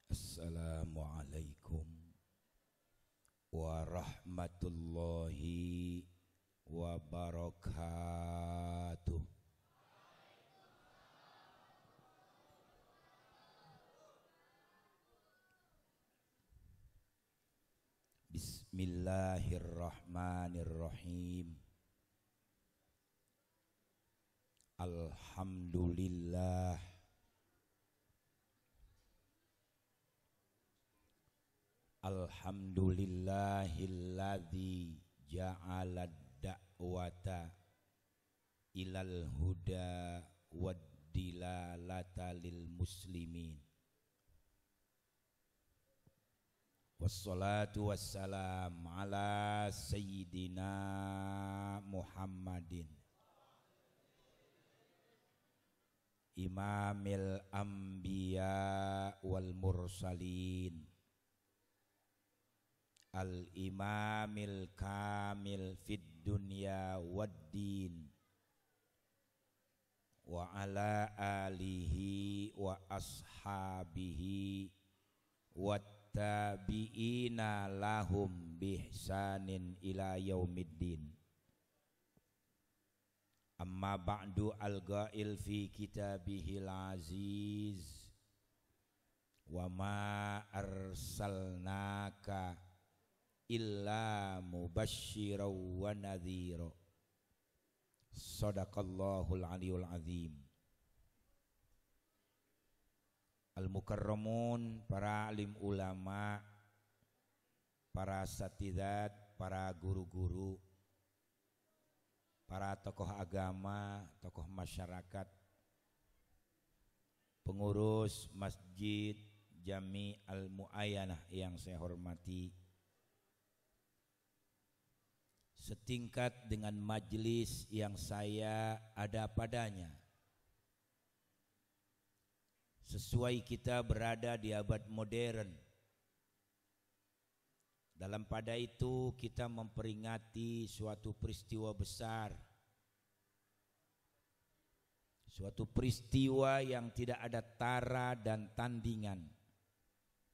Assalamualaikum warahmatullahi wabarakatuh. Bismillahirrahmanirrahim. Alhamdulillah. Alhamdulillahilladzi ja'ala da'wata ilal huda wad dilalata lil muslimin. Wassalatu wassalam ala sayyidina Muhammadin imamil anbiya wal mursalin al-imamil kamil fid dunya waddin wa ala alihi wa ashabihi wattabi'ina lahum bihsanin ila yaumiddin. Amma ba'du, al-ghail fi kitabihil aziz wa ma arsalnaka illa mubasysyiran wa nadhira. Shadaqallahul aliyul azim. Al-mukarramun, para alim ulama, para satidat, para guru-guru, para tokoh agama, tokoh masyarakat, pengurus Masjid Jami Al-Muayyanah yang saya hormati, setingkat dengan majelis yang saya ada padanya. Sesuai kita berada di abad modern, dalam pada itu kita memperingati suatu peristiwa besar, suatu peristiwa yang tidak ada tara dan tandingan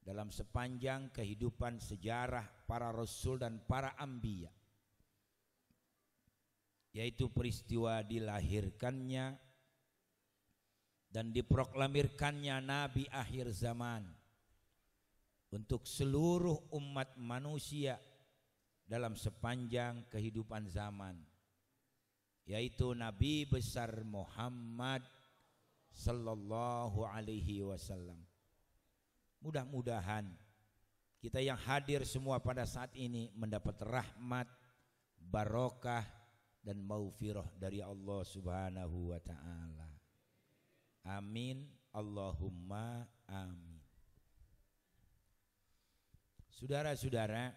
dalam sepanjang kehidupan sejarah para rasul dan para anbiya, yaitu peristiwa dilahirkannya dan diproklamirkannya Nabi akhir zaman untuk seluruh umat manusia dalam sepanjang kehidupan zaman, yaitu Nabi besar Muhammad sallallahu alaihi wasallam. Mudah-mudahan kita yang hadir semua pada saat ini mendapat rahmat, barokah dan maufirah dari Allah Subhanahu wa ta'ala. Amin, Allahumma amin. Saudara-saudara,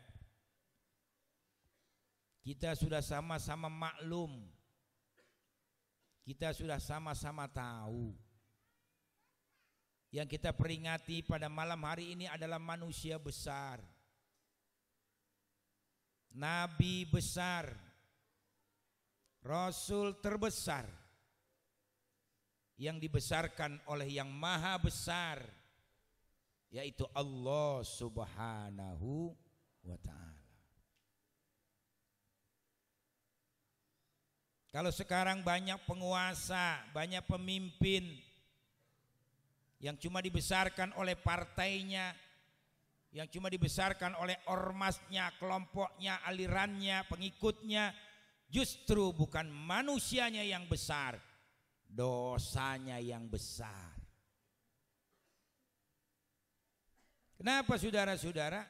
kita sudah sama-sama maklum, kita sudah sama-sama tahu, yang kita peringati pada malam hari ini adalah manusia besar, Nabi besar, Rasul terbesar, yang dibesarkan oleh yang maha besar, yaitu Allah Subhanahu wa ta'ala. Kalau sekarang banyak penguasa, banyak pemimpin yang cuma dibesarkan oleh partainya, yang cuma dibesarkan oleh ormasnya, kelompoknya, alirannya, pengikutnya, justru bukan manusianya yang besar, dosanya yang besar. Kenapa saudara-saudara?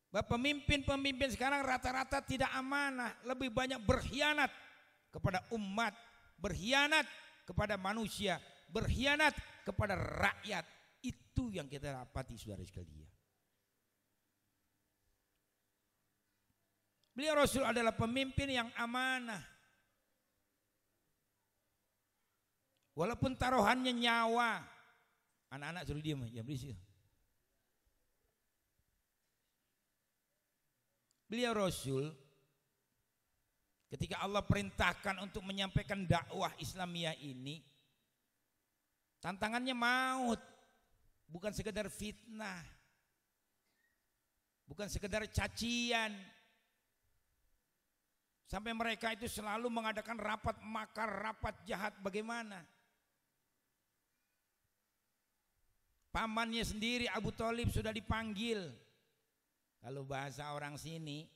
Pemimpin-pemimpin sekarang rata-rata tidak amanah, lebih banyak berkhianat kepada umat, berkhianat kepada manusia, berkhianat kepada rakyat. Itu yang kita dapati, saudara sekalian. Beliau Rasul adalah pemimpin yang amanah. Walaupun taruhannya nyawa. Anak-anak suruh diam, jangan berisik. Beliau Rasul ketika Allah perintahkan untuk menyampaikan dakwah Islamiyah ini, tantangannya maut. bukan sekedar fitnah, bukan sekedar cacian. Sampai mereka itu selalu mengadakan rapat makar, rapat jahat bagaimana. Pamannya sendiri Abu Thalib sudah dipanggil. Kalau bahasa orang sini,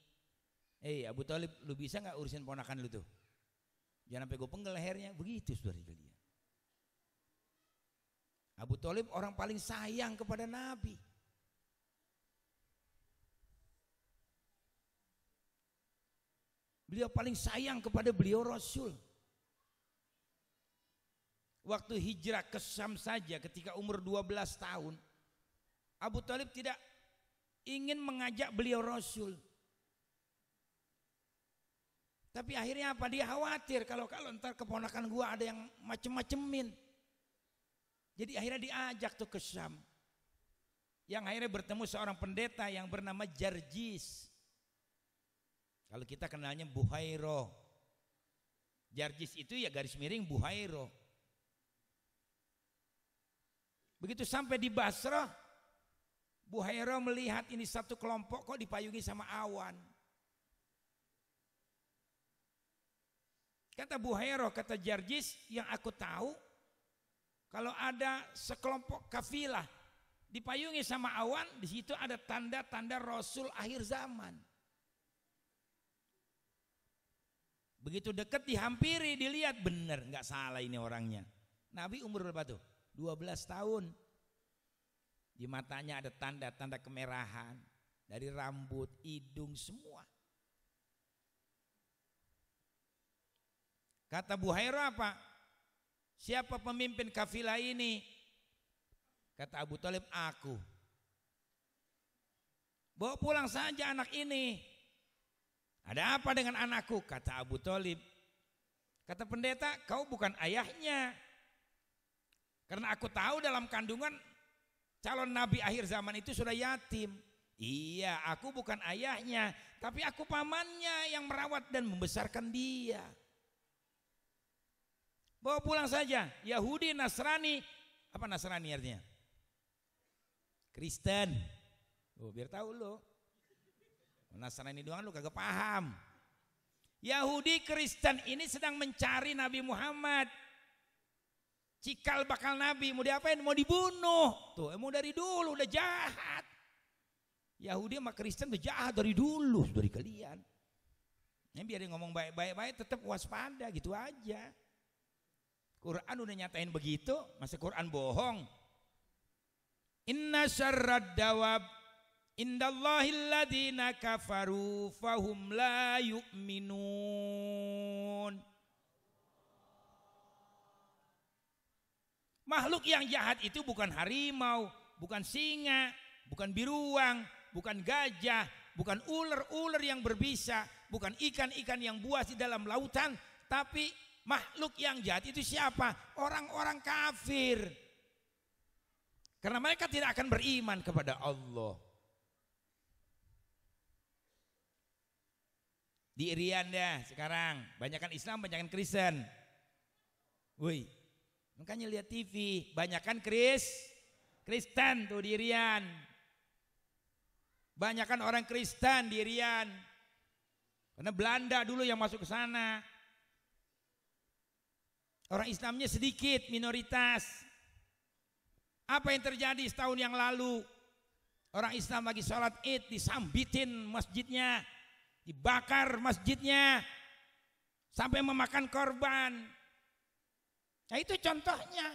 Abu Thalib, lu bisa nggak urusin ponakan lu tuh? Jangan sampai gue penggal lehernya. Begitu saudara sekalian. Abu Thalib orang paling sayang kepada Nabi. Beliau paling sayang kepada beliau Rasul. Waktu hijrah ke Syam saja ketika umur 12 tahun, Abu Thalib tidak ingin mengajak beliau Rasul. Tapi akhirnya apa? Dia khawatir kalau ntar keponakan gua ada yang macem-macemin. Jadi akhirnya diajak tuh ke Syam. Yang akhirnya bertemu seorang pendeta yang bernama Jarjis. Kalau kita kenalnya Buhairo. Jarjis itu ya garis miring Buhairo. Begitu sampai di Basrah, Buhairo melihat ini satu kelompok kok dipayungi sama awan. Kata Buhairo, kata Jarjis, yang aku tahu kalau ada sekelompok kafilah dipayungi sama awan, di situ ada tanda-tanda Rasul akhir zaman. Begitu dekat dihampiri, dilihat benar, nggak salah ini orangnya. Nabi umur berapa tuh? 12 tahun. Di matanya ada tanda-tanda kemerahan, dari rambut, hidung, semua. Kata Buhairah apa? Siapa pemimpin kafilah ini? Kata Abu Thalib, aku. Bawa pulang saja anak ini. Ada apa dengan anakku? Kata Abu Thalib. Kata pendeta, kau bukan ayahnya. Karena aku tahu dalam kandungan calon nabi akhir zaman itu sudah yatim. Iya, aku bukan ayahnya, tapi aku pamannya yang merawat dan membesarkan dia. Bawa pulang saja. Yahudi, Nasrani. Apa Nasrani artinya? Kristen. Oh, biar tahu lo. Nasrani doang lu kagak paham. Yahudi Kristen ini sedang mencari Nabi Muhammad. Cikal bakal Nabi, mau diapain? Mau dibunuh. Tuh, emang dari dulu udah jahat. Yahudi sama Kristen udah jahat dari dulu, dari kalian. Ini biar dia ngomong baik-baik, tetap waspada gitu aja. Quran udah nyatain begitu, masa Quran bohong? Inna syarrad dawab indallahil ladzina kafaru fahum la yu'minun. Makhluk yang jahat itu bukan harimau, bukan singa, bukan biruang, bukan gajah, bukan ular-ular yang berbisa, bukan ikan-ikan yang buas di dalam lautan, tapi makhluk yang jahat itu siapa? Orang-orang kafir. Karena mereka tidak akan beriman kepada Allah. Di Irian dah sekarang, banyakan Islam, banyakan Kristen. Woi, makanya lihat TV, banyakan Kristen tuh di Irian. Banyakan orang Kristen di Irian. Karena Belanda dulu yang masuk ke sana. Orang Islamnya sedikit, minoritas. Apa yang terjadi setahun yang lalu? Orang Islam lagi sholat Id, disambitin masjidnya, dibakar masjidnya, sampai memakan korban. Nah itu contohnya.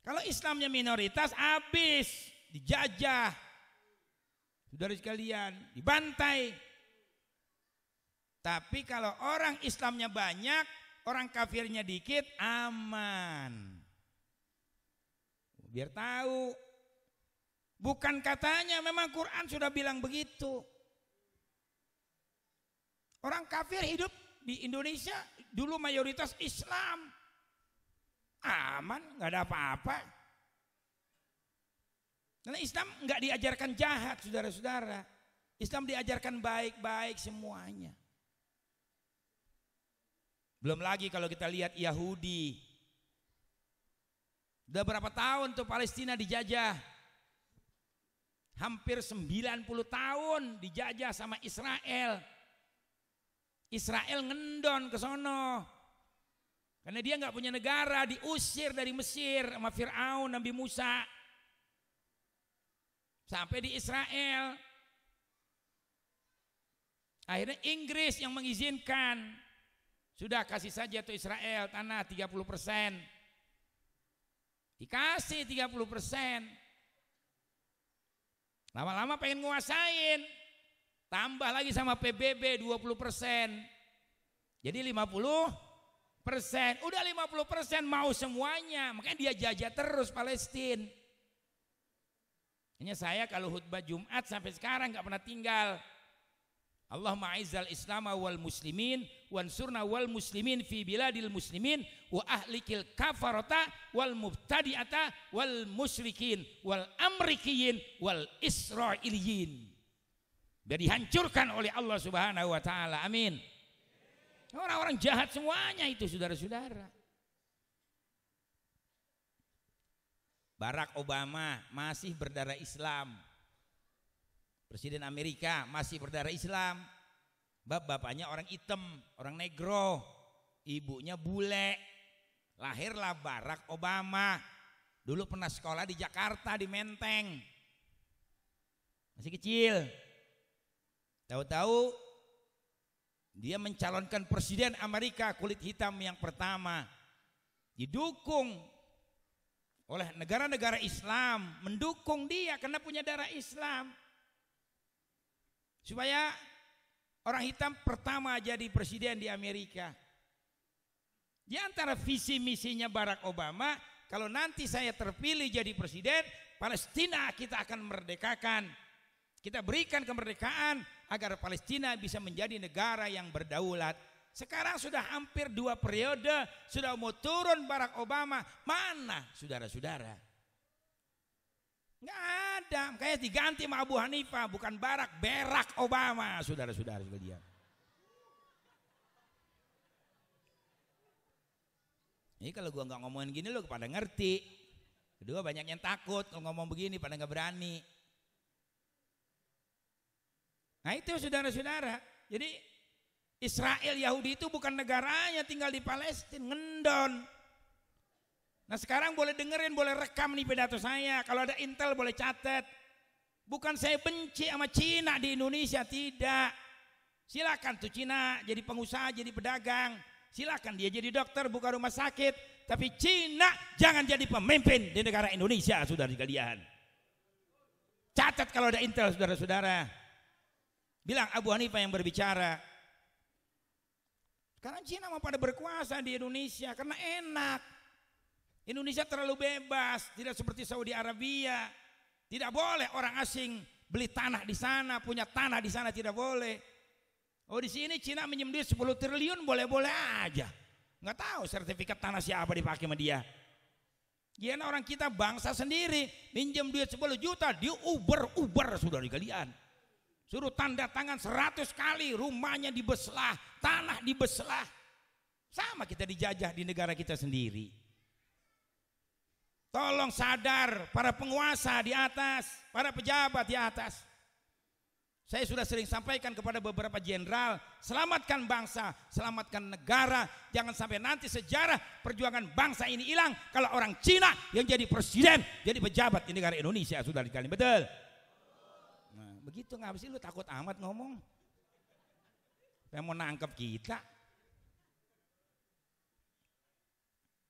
Kalau Islamnya minoritas, habis, dijajah, saudara sekalian, dibantai. Tapi kalau orang Islamnya banyak, orang kafirnya dikit, aman. Biar tahu. Bukan katanya, memang Quran sudah bilang begitu. Orang kafir hidup di Indonesia dulu mayoritas Islam. Aman, nggak ada apa-apa. Karena Islam nggak diajarkan jahat, saudara-saudara. Islam diajarkan baik-baik semuanya. Belum lagi kalau kita lihat Yahudi. Udah berapa tahun tuh Palestina dijajah? Hampir 90 tahun dijajah sama Israel. Israel ngendon ke sono. Karena dia nggak punya negara, diusir dari Mesir sama Fir'aun, Nabi Musa. Sampai di Israel. Akhirnya Inggris yang mengizinkan. Sudah kasih saja tuh Israel tanah 30%. Dikasih 30%. Lama-lama pengen nguasain. Tambah lagi sama PBB 20%. Jadi 50%. Udah 50% mau semuanya. Makanya dia jajah terus Palestina. Hanya saya kalau khutbah Jumat sampai sekarang gak pernah tinggal. Allahumma aizzal islama wal muslimin wansurna wal muslimin fi biladil muslimin wa ahlikil kafarata wal mubtadi'ata wal musyrikin wal amrikiyin wal israiliyin. Biar dihancurkan oleh Allah Subhanahu wa taala. Amin. Orang-orang jahat semuanya itu saudara-saudara. Barack Obama masih berdarah Islam. Presiden Amerika masih berdarah Islam. Bapaknya orang hitam, orang negro, ibunya bule. Lahirlah Barack Obama. Dulu pernah sekolah di Jakarta di Menteng. Masih kecil. Tahu-tahu dia mencalonkan presiden Amerika kulit hitam yang pertama. Didukung oleh negara-negara Islam, mendukung dia karena punya darah Islam. Supaya orang hitam pertama jadi presiden di Amerika. Di antara visi misinya Barack Obama, kalau nanti saya terpilih jadi presiden, Palestina kita akan merdekakan. Kita berikan kemerdekaan agar Palestina bisa menjadi negara yang berdaulat. Sekarang sudah hampir 2 periode, sudah mau turun Barack Obama. Mana saudara-saudara? Nggak ada, kayak diganti sama Abu Hanifah, bukan Barack Obama, saudara-saudara sekalian. Ini kalau gua nggak ngomongin gini lo pada ngerti. Kedua banyak yang takut kalau ngomong begini pada nggak berani. Nah itu saudara-saudara. Jadi Israel Yahudi itu bukan negaranya, tinggal di Palestina, ngendon. Nah sekarang boleh dengerin, boleh rekam nih pidato saya. Kalau ada intel boleh catat. Bukan saya benci sama Cina di Indonesia, tidak. Silakan tuh Cina jadi pengusaha, jadi pedagang. Silakan dia jadi dokter, buka rumah sakit. Tapi Cina jangan jadi pemimpin di negara Indonesia, saudara sekalian. Catat kalau ada intel, saudara-saudara. Bilang Abu Hanifah yang berbicara. Karena Cina mau pada berkuasa di Indonesia karena enak. Indonesia terlalu bebas, tidak seperti Saudi Arabia. Tidak boleh orang asing beli tanah di sana, punya tanah di sana, tidak boleh. Oh di sini Cina minjem duit 10 triliun boleh-boleh aja. Nggak tahu sertifikat tanah siapa dipakai sama dia. Dia orang kita bangsa sendiri minjem duit 10 juta, dia uber saudara kalian. Suruh tanda tangan 100 kali, rumahnya dibeselah, tanah dibeselah. Sama kita dijajah di negara kita sendiri. Tolong sadar para penguasa di atas, para pejabat di atas. Saya sudah sering sampaikan kepada beberapa jenderal, selamatkan bangsa, selamatkan negara. Jangan sampai nanti sejarah perjuangan bangsa ini hilang kalau orang Cina yang jadi presiden, jadi pejabat di negara Indonesia. Sudah dikali betul. Nah, begitu nggak sih lu takut amat ngomong? Yang mau nangkep kita?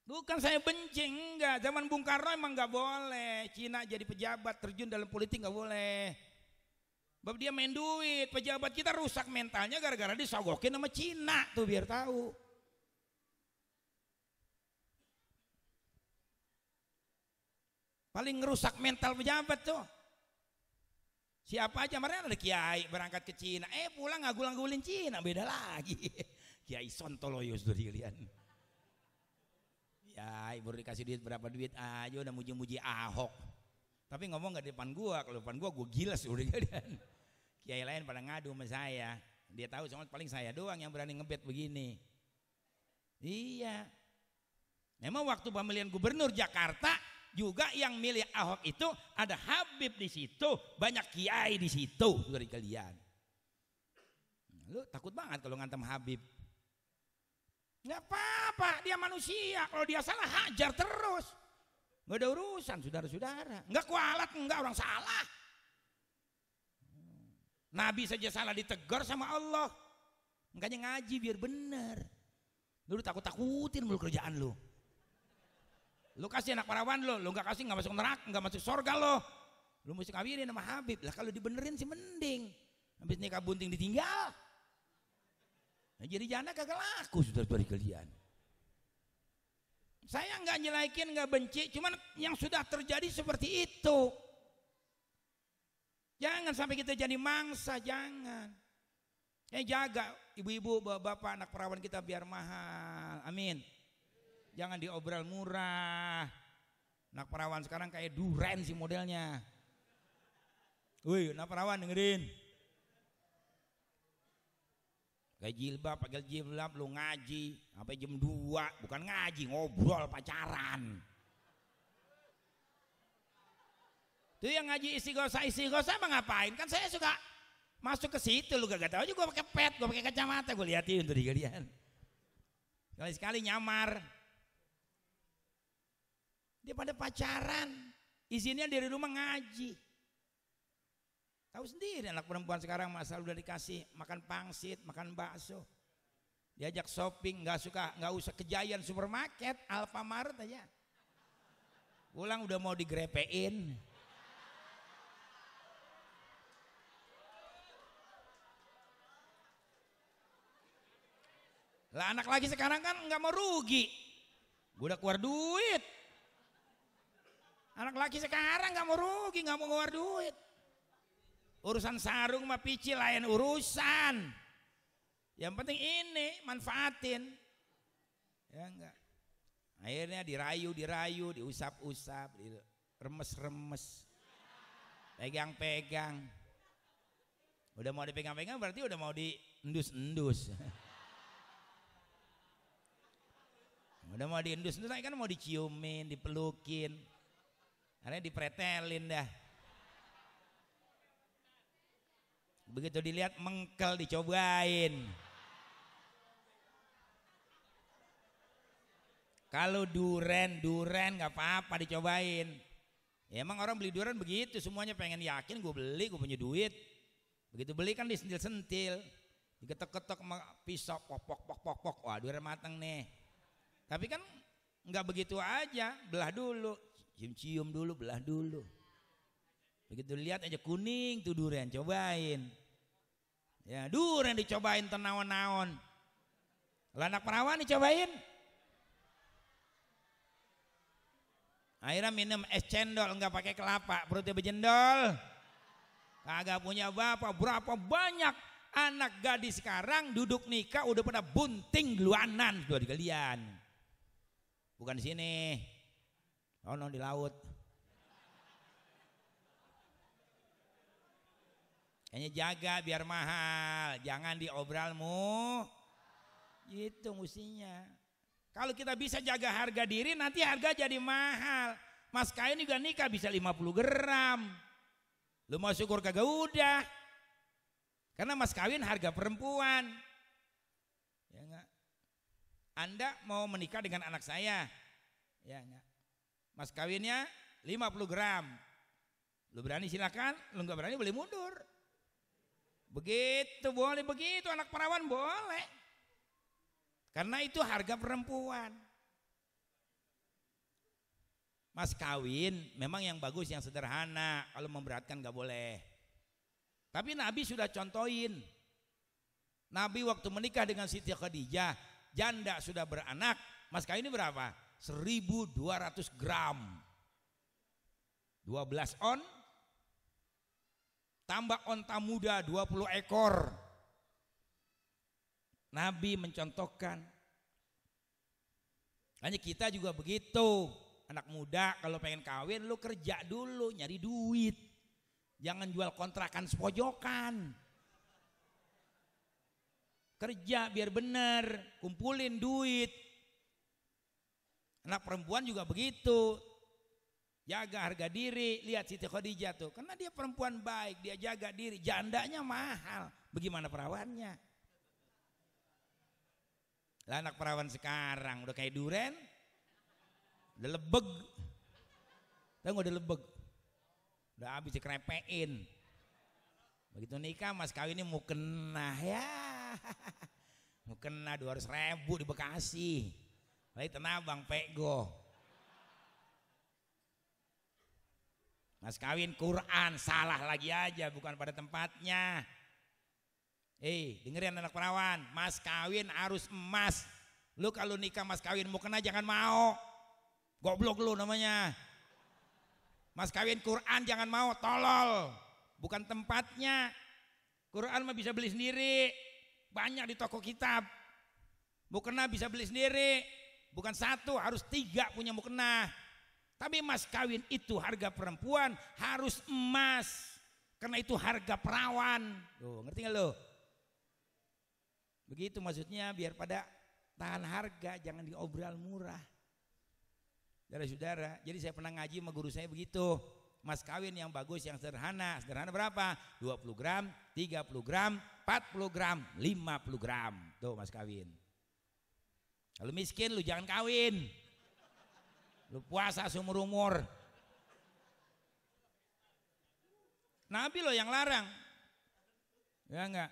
Bukan saya benci, enggak. Zaman Bung Karno emang nggak boleh Cina jadi pejabat, terjun dalam politik nggak boleh. Sebab dia main duit, pejabat kita rusak mentalnya gara-gara disogokin sama Cina tuh biar tahu. Paling ngerusak mental pejabat tuh. Siapa aja kemarin ada kiai berangkat ke Cina, pulang ngagul-ngagulin Cina, beda lagi. Kiai Sontoloyo sudah dilihat. Ya, baru dikasih duit berapa duit aja udah muji-muji Ahok. Tapi ngomong gak di depan gua, kalau depan gua gilas udah jadian. Kiai lain pada ngadu sama saya. Dia tahu soalnya paling saya doang yang berani ngebet begini. Iya. Memang waktu pemilihan gubernur Jakarta juga yang milih Ahok itu ada Habib di situ, banyak kiai di situ dari kalian. Lu takut banget kalau ngantem Habib. Nggak apa-apa, dia manusia. Kalau dia salah hajar terus. Nggak ada urusan saudara-saudara. Nggak kualat, nggak orang salah. Nabi saja salah ditegur sama Allah. Makanya ngaji biar benar. Lu takut-takutin mulu kerjaan lu. Lu kasih anak perawan lu nggak kasih nggak masuk neraka, nggak masuk surga lo. Lu mesti kawinin sama Habib lah. Kalau dibenerin sih mending. Habis nikah bunting ditinggal. Nah, jadi janda kagak laku saudara-saudari kalian. Saya nggak nyelaikin, nggak benci, cuman yang sudah terjadi seperti itu. Jangan sampai kita jadi mangsa, jangan. Jaga ibu-ibu, bapak, anak perawan kita biar mahal. Amin. Jangan diobral murah. Anak perawan sekarang kayak duren sih modelnya. Woi, anak perawan dengerin. Kayak jilbab, pakai jilbab lu ngaji sampai jam 2, bukan ngaji, ngobrol pacaran. Tuh yang ngaji istighosa apa ngapain? Kan saya suka masuk ke situ, lu gak tahu juga gue pakai pet, gue pakai kacamata, gue liatin tuh di kalian. Sekali-sekali nyamar. Dia pada pacaran, izinnya dari rumah ngaji. Tahu sendiri anak perempuan sekarang masa udah dikasih makan pangsit, makan bakso, diajak shopping, nggak usah ke Giant supermarket, Alfamart aja. Pulang udah mau digrepein. Lah anak lagi sekarang kan nggak mau rugi, udah keluar duit. Anak laki sekarang nggak mau rugi, nggak mau keluar duit. Urusan sarung mah pici lain urusan. Yang penting ini manfaatin. Ya enggak. Akhirnya dirayu, diusap-usap, remes-remes. Pegang-pegang. Udah mau dipegang-pegang berarti udah mau diendus-endus. Udah mau diendus-endus kan mau diciumin, dipelukin. Akhirnya dipretelin dah. Begitu dilihat mengkel dicobain. Kalau duren nggak apa-apa dicobain. Ya, emang orang beli duren begitu, semuanya pengen yakin gue beli, gue punya duit. Begitu beli kan disentil-sentil, diketok-ketok sama pisau, pok. Wah duren matang nih. Tapi kan nggak begitu aja, belah dulu, cium-cium dulu, belah dulu. Begitu lihat aja kuning tuh duren, cobain. Ya, duren dicobain tenawan-naon. Lah anak perawan dicobain. Akhirnya minum es cendol enggak pakai kelapa, perutnya berjendol. Kagak punya bapak, berapa banyak anak gadis sekarang duduk nikah udah pada bunting geluanan tuh di kalian. Bukan di sini. Oh no, di laut. Hanya jaga biar mahal, jangan diobralmu. Itu mestinya. Kalau kita bisa jaga harga diri, nanti harga jadi mahal. Mas kain juga nikah bisa 50 gram. Lu mau syukur kagak udah. Karena mas kawin harga perempuan. Ya enggak? Anda mau menikah dengan anak saya? Ya enggak? Mas kawinnya 50 gram. Lu berani silakan, lu enggak berani boleh mundur. Begitu boleh begitu, anak perawan boleh. Karena itu harga perempuan. Mas kawin memang yang bagus, yang sederhana. Kalau memberatkan gak boleh. Tapi Nabi sudah contohin. Nabi waktu menikah dengan Siti Khadijah, janda sudah beranak, mas kawin ini berapa? 1.200 gram. 12 on, tambah onta muda 20 ekor. Nabi mencontohkan. Hanya kita juga begitu. Anak muda kalau pengen kawin lu kerja dulu, nyari duit. Jangan jual kontrakan sepojokan. Kerja biar bener, kumpulin duit. Anak perempuan juga begitu. Jaga harga diri. Lihat Siti Khadijah tuh, karena dia perempuan baik, dia jaga diri. Jandanya mahal. Bagaimana perawannya? Lah anak perawan sekarang udah kayak duren, udah lebeg. Tahu nggak, udah lebeg, udah habis dikerepein. Begitu nikah mas kawinnya mau kena ya, mau kena 200.000 di Bekasi. Lagi Tanah Abang pego. Mas kawin Quran salah lagi aja, bukan pada tempatnya. Dengerin anak perawan, mas kawin harus emas. Lu kalau nikah mas kawin mau kena jangan mau. Goblok lu namanya. Mas kawin Quran jangan mau, tolol. Bukan tempatnya. Quran mah bisa beli sendiri. Banyak di toko kitab. Mukena bisa beli sendiri. Bukan 1, harus 3 punya mukena. Tapi mas kawin itu harga perempuan harus emas. Karena itu harga perawan. Tuh, ngerti gak lo? Begitu maksudnya, biar pada tahan harga, jangan diobral murah. Saudara-saudara, jadi saya pernah ngaji sama guru saya begitu. Mas kawin yang bagus, yang sederhana. Sederhana berapa? 20 gram, 30 gram, 40 gram, 50 gram. Tuh mas kawin. Kalau miskin lu jangan kawin. Lu puasa seumur umur. Nabi lo yang larang. Ya enggak?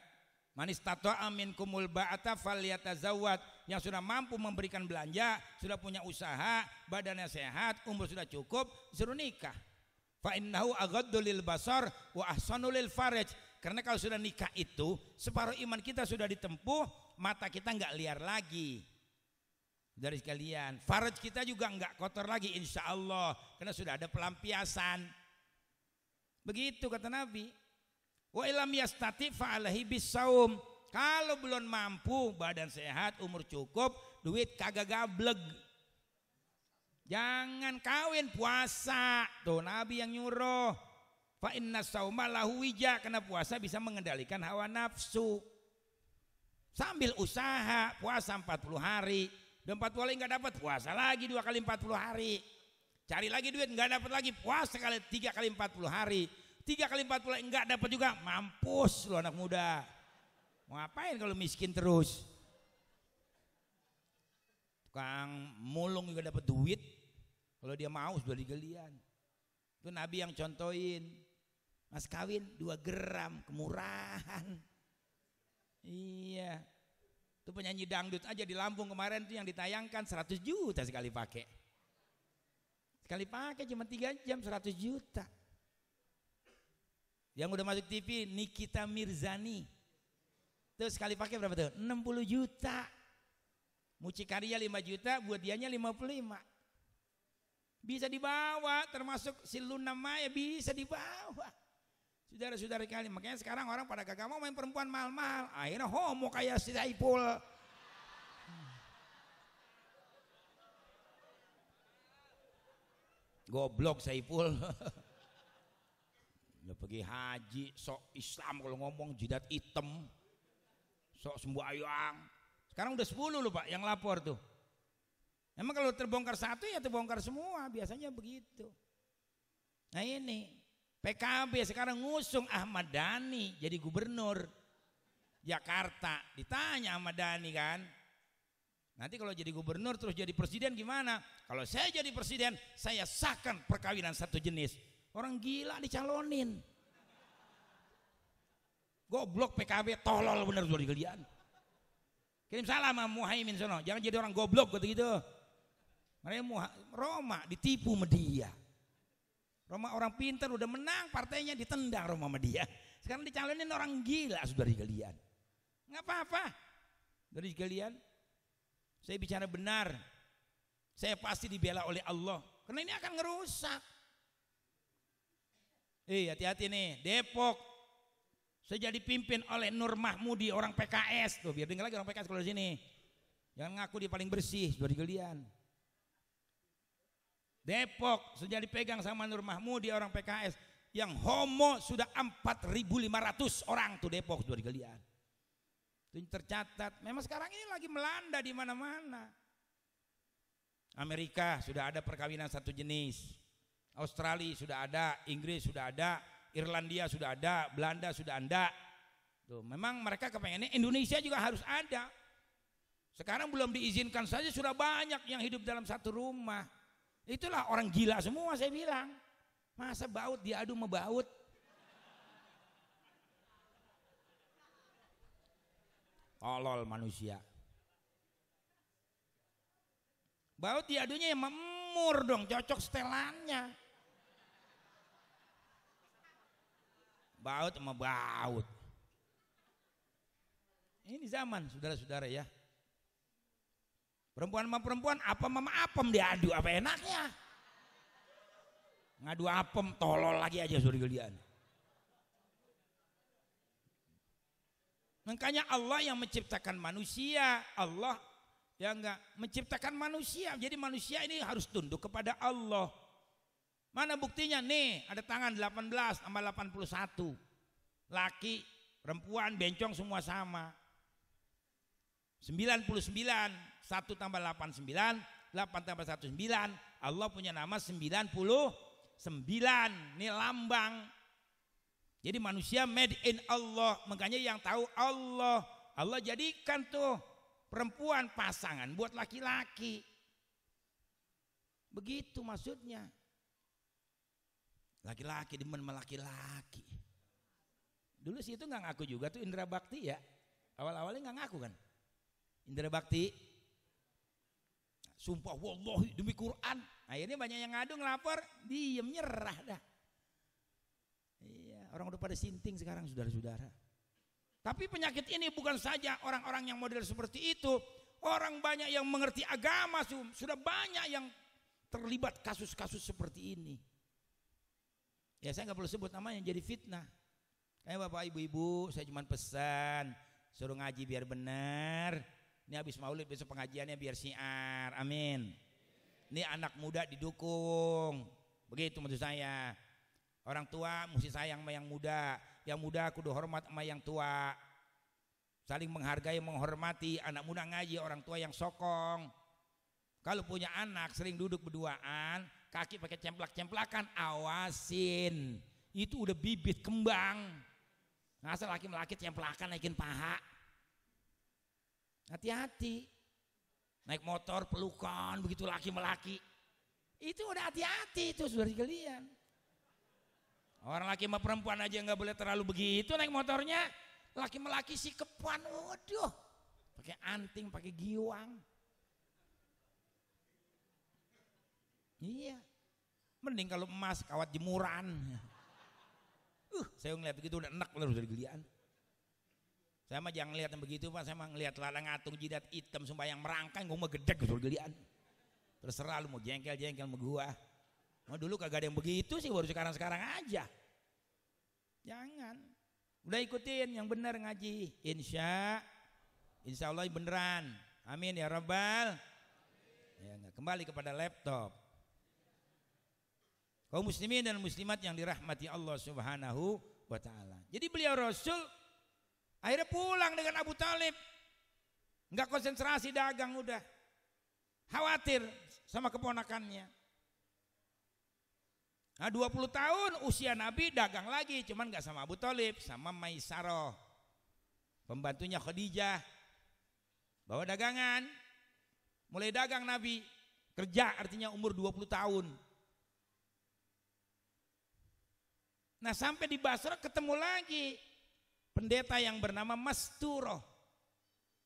Manis tato'a minkumul ba'ata falyatazawwad. Yang sudah mampu memberikan belanja, sudah punya usaha, badannya sehat, umur sudah cukup, disuruh nikah. Fa innahu aghaddu lil basar wa ahsanu lil faraj. Karena kalau sudah nikah itu separuh iman kita sudah ditempuh, mata kita enggak liar lagi. Dari sekalian, faraj kita juga enggak kotor lagi insya Allah, karena sudah ada pelampiasan. Begitu kata Nabi. Wa ilam yastati fa'alahi bisaum. Kalau belum mampu, badan sehat, umur cukup, duit kagak gableg, jangan kawin, puasa. Tuh Nabi yang nyuruh. Fa inna sauma lahu wija, karena puasa bisa mengendalikan hawa nafsu. Sambil usaha, puasa 40 hari. Udah 40 hari enggak dapat, puasa lagi 2 kali 40 hari. Cari lagi duit enggak dapat lagi, puasa 3 kali 40 hari. 3 kali 40 enggak dapat juga, mampus lu anak muda. Mau ngapain kalau miskin terus? Tukang mulung juga dapat duit. Kalau dia mau sudah digelian. Itu Nabi yang contohin. Mas kawin 2 gram, kemurahan. Iya. Itu penyanyi dangdut aja di Lampung kemarin tuh yang ditayangkan 100 juta sekali pakai. Sekali pakai cuma 3 jam 100 juta. Yang udah masuk TV Nikita Mirzani. Terus sekali pakai berapa tuh? 60 juta. Mucikaria 5 juta, buat dianya 55. Bisa dibawa, termasuk si Luna Maya bisa dibawa. Saudara-saudara kalian, makanya sekarang orang pada kagak mau main perempuan mahal-mahal. Akhirnya homo kayak si Saipul. Goblok Saipul. Udah pergi haji, sok Islam kalau ngomong jidat hitam, sok sembahyang. Sekarang udah 10 loh Pak yang lapor tuh. Emang kalau terbongkar 1 ya terbongkar semua, biasanya begitu. Nah ini PKB sekarang ngusung Ahmad Dhani jadi gubernur Jakarta. Ditanya Ahmad Dhani kan, nanti kalau jadi gubernur terus jadi presiden gimana? Kalau saya jadi presiden, saya sahkan perkawinan satu jenis. Orang gila dicalonin. Goblok PKB, tolol bener sudah digelian. Kirim salam sama Muhaimin sono, jangan jadi orang goblok gitu. Mereka Roma ditipu sama dia. Roma orang pintar udah menang, partainya ditendang Roma sama dia. Sekarang dicalonin orang gila sudah digelian. Nggak apa-apa. Dari sekalian, saya bicara benar. Saya pasti dibela oleh Allah. Karena ini akan ngerusak. Hati-hati nih, Depok. Saya jadi pimpin oleh Nur Mahmudi, orang PKS. Tuh, biar dengar lagi orang PKS kalau di sini. Jangan ngaku dia paling bersih, sudah digelian. Depok sudah dipegang sama Nur Mahmudi, orang PKS. Yang homo sudah 4.500 orang tuh Depok sudah digelian. Itu tercatat. Memang sekarang ini lagi melanda di mana-mana. Amerika sudah ada perkawinan satu jenis, Australia sudah ada, Inggris sudah ada, Irlandia sudah ada, Belanda sudah ada. Tuh, memang mereka kepengennya Indonesia juga harus ada. Sekarang belum diizinkan saja sudah banyak yang hidup dalam satu rumah. Itulah orang gila semua saya bilang. Masa baut diadu sama baut? Tolol manusia. Baut diadunya yang memur dong, cocok setelannya. Baut sama baut. Ini zaman saudara-saudara ya. Perempuan sama perempuan apa mama apem diadu, apa enaknya? Ngadu apem tolol lagi aja saudara kalian. Makanya Allah yang menciptakan manusia, Allah ya enggak menciptakan manusia. Jadi manusia ini harus tunduk kepada Allah. Mana buktinya? Nih, ada tangan 18 sama 81. Laki, perempuan, bencong semua sama. 99, 1 tambah 8 9, 8 tambah 1 9. Allah punya nama 99. Ini lambang. Jadi manusia made in Allah, makanya yang tahu Allah. Allah jadikan tuh perempuan pasangan buat laki-laki. Begitu maksudnya. Laki-laki demen sama laki-laki. Dulu sih itu nggak ngaku juga tuh Indra Bakti ya. Awal-awalnya nggak ngaku kan. Indra Bakti. Sumpah wallahi demi Quran. Akhirnya banyak yang ngadu ngelapor, diem nyerah dah. Iya, orang udah pada sinting sekarang saudara-saudara. Tapi penyakit ini bukan saja orang-orang yang model seperti itu. Orang banyak yang mengerti agama, sudah banyak yang terlibat kasus-kasus seperti ini. Ya saya nggak perlu sebut namanya, jadi fitnah. Kayak bapak ibu-ibu, saya cuma pesan suruh ngaji biar benar. Ini habis maulid besok pengajiannya biar syiar, amin. Ini anak muda didukung, begitu maksud saya. Orang tua mesti sayang sama yang muda kudu hormat sama yang tua. Saling menghargai, menghormati. Anak muda ngaji, orang tua yang sokong. Kalau punya anak sering duduk berduaan, kaki pakai cemplak-cemplakan, awasin. Itu udah bibit kembang. Ngasal laki-laki cemplakan naikin paha. Hati-hati. Naik motor pelukan begitu laki-laki. Itu udah hati-hati itu saudara sekalian. Orang laki sama perempuan aja nggak boleh terlalu begitu naik motornya. Laki-laki sikepan, waduh. Pakai anting, pakai giwang. Iya. Mending kalau emas kawat jemuran. Saya ngeliat begitu udah enak loh dari gelian. Saya mah jangan lihat yang begitu Pak, saya mah ngeliat ladang ngatung jidat hitam sembahyang merangkang gue mah gedek gitu gelian. Terserah lu mau jengkel-jengkel sama gua. Mau dulu kagak ada yang begitu sih, baru sekarang-sekarang aja. Jangan. Udah ikutin yang benar ngaji. Insya Allah beneran. Amin ya Rabbal. Ya, kembali kepada laptop. Kaum muslimin dan muslimat yang dirahmati Allah Subhanahu wa taala. Jadi beliau Rasul akhirnya pulang dengan Abu Talib. Enggak konsentrasi dagang udah. Khawatir sama keponakannya. Nah 20 tahun usia Nabi dagang lagi, cuman enggak sama Abu Talib, sama Maisarah. Pembantunya Khadijah. Bawa dagangan. Mulai dagang Nabi, kerja artinya umur 20 tahun. Nah sampai di Basra ketemu lagi pendeta yang bernama Masturoh.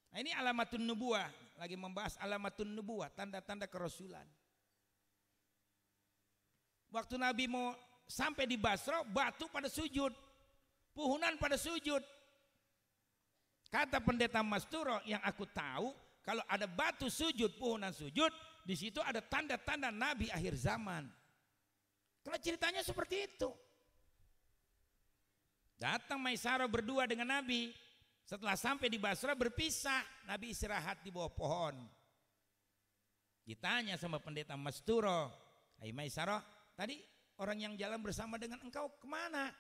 Nah ini alamatun nubuah, lagi membahas alamatun nubuah, tanda-tanda kerasulan. Waktu Nabi mau sampai di Basra, batu pada sujud, puhunan pada sujud. Kata pendeta Masturoh, yang aku tahu kalau ada batu sujud, puhunan sujud, di situ ada tanda-tanda Nabi akhir zaman. Kalau ceritanya seperti itu. Datang Maisarah berdua dengan Nabi. Setelah sampai di Basra berpisah. Nabi istirahat di bawah pohon. Ditanya sama pendeta Masturoh, hai Maisarah, tadi orang yang jalan bersama dengan engkau kemana?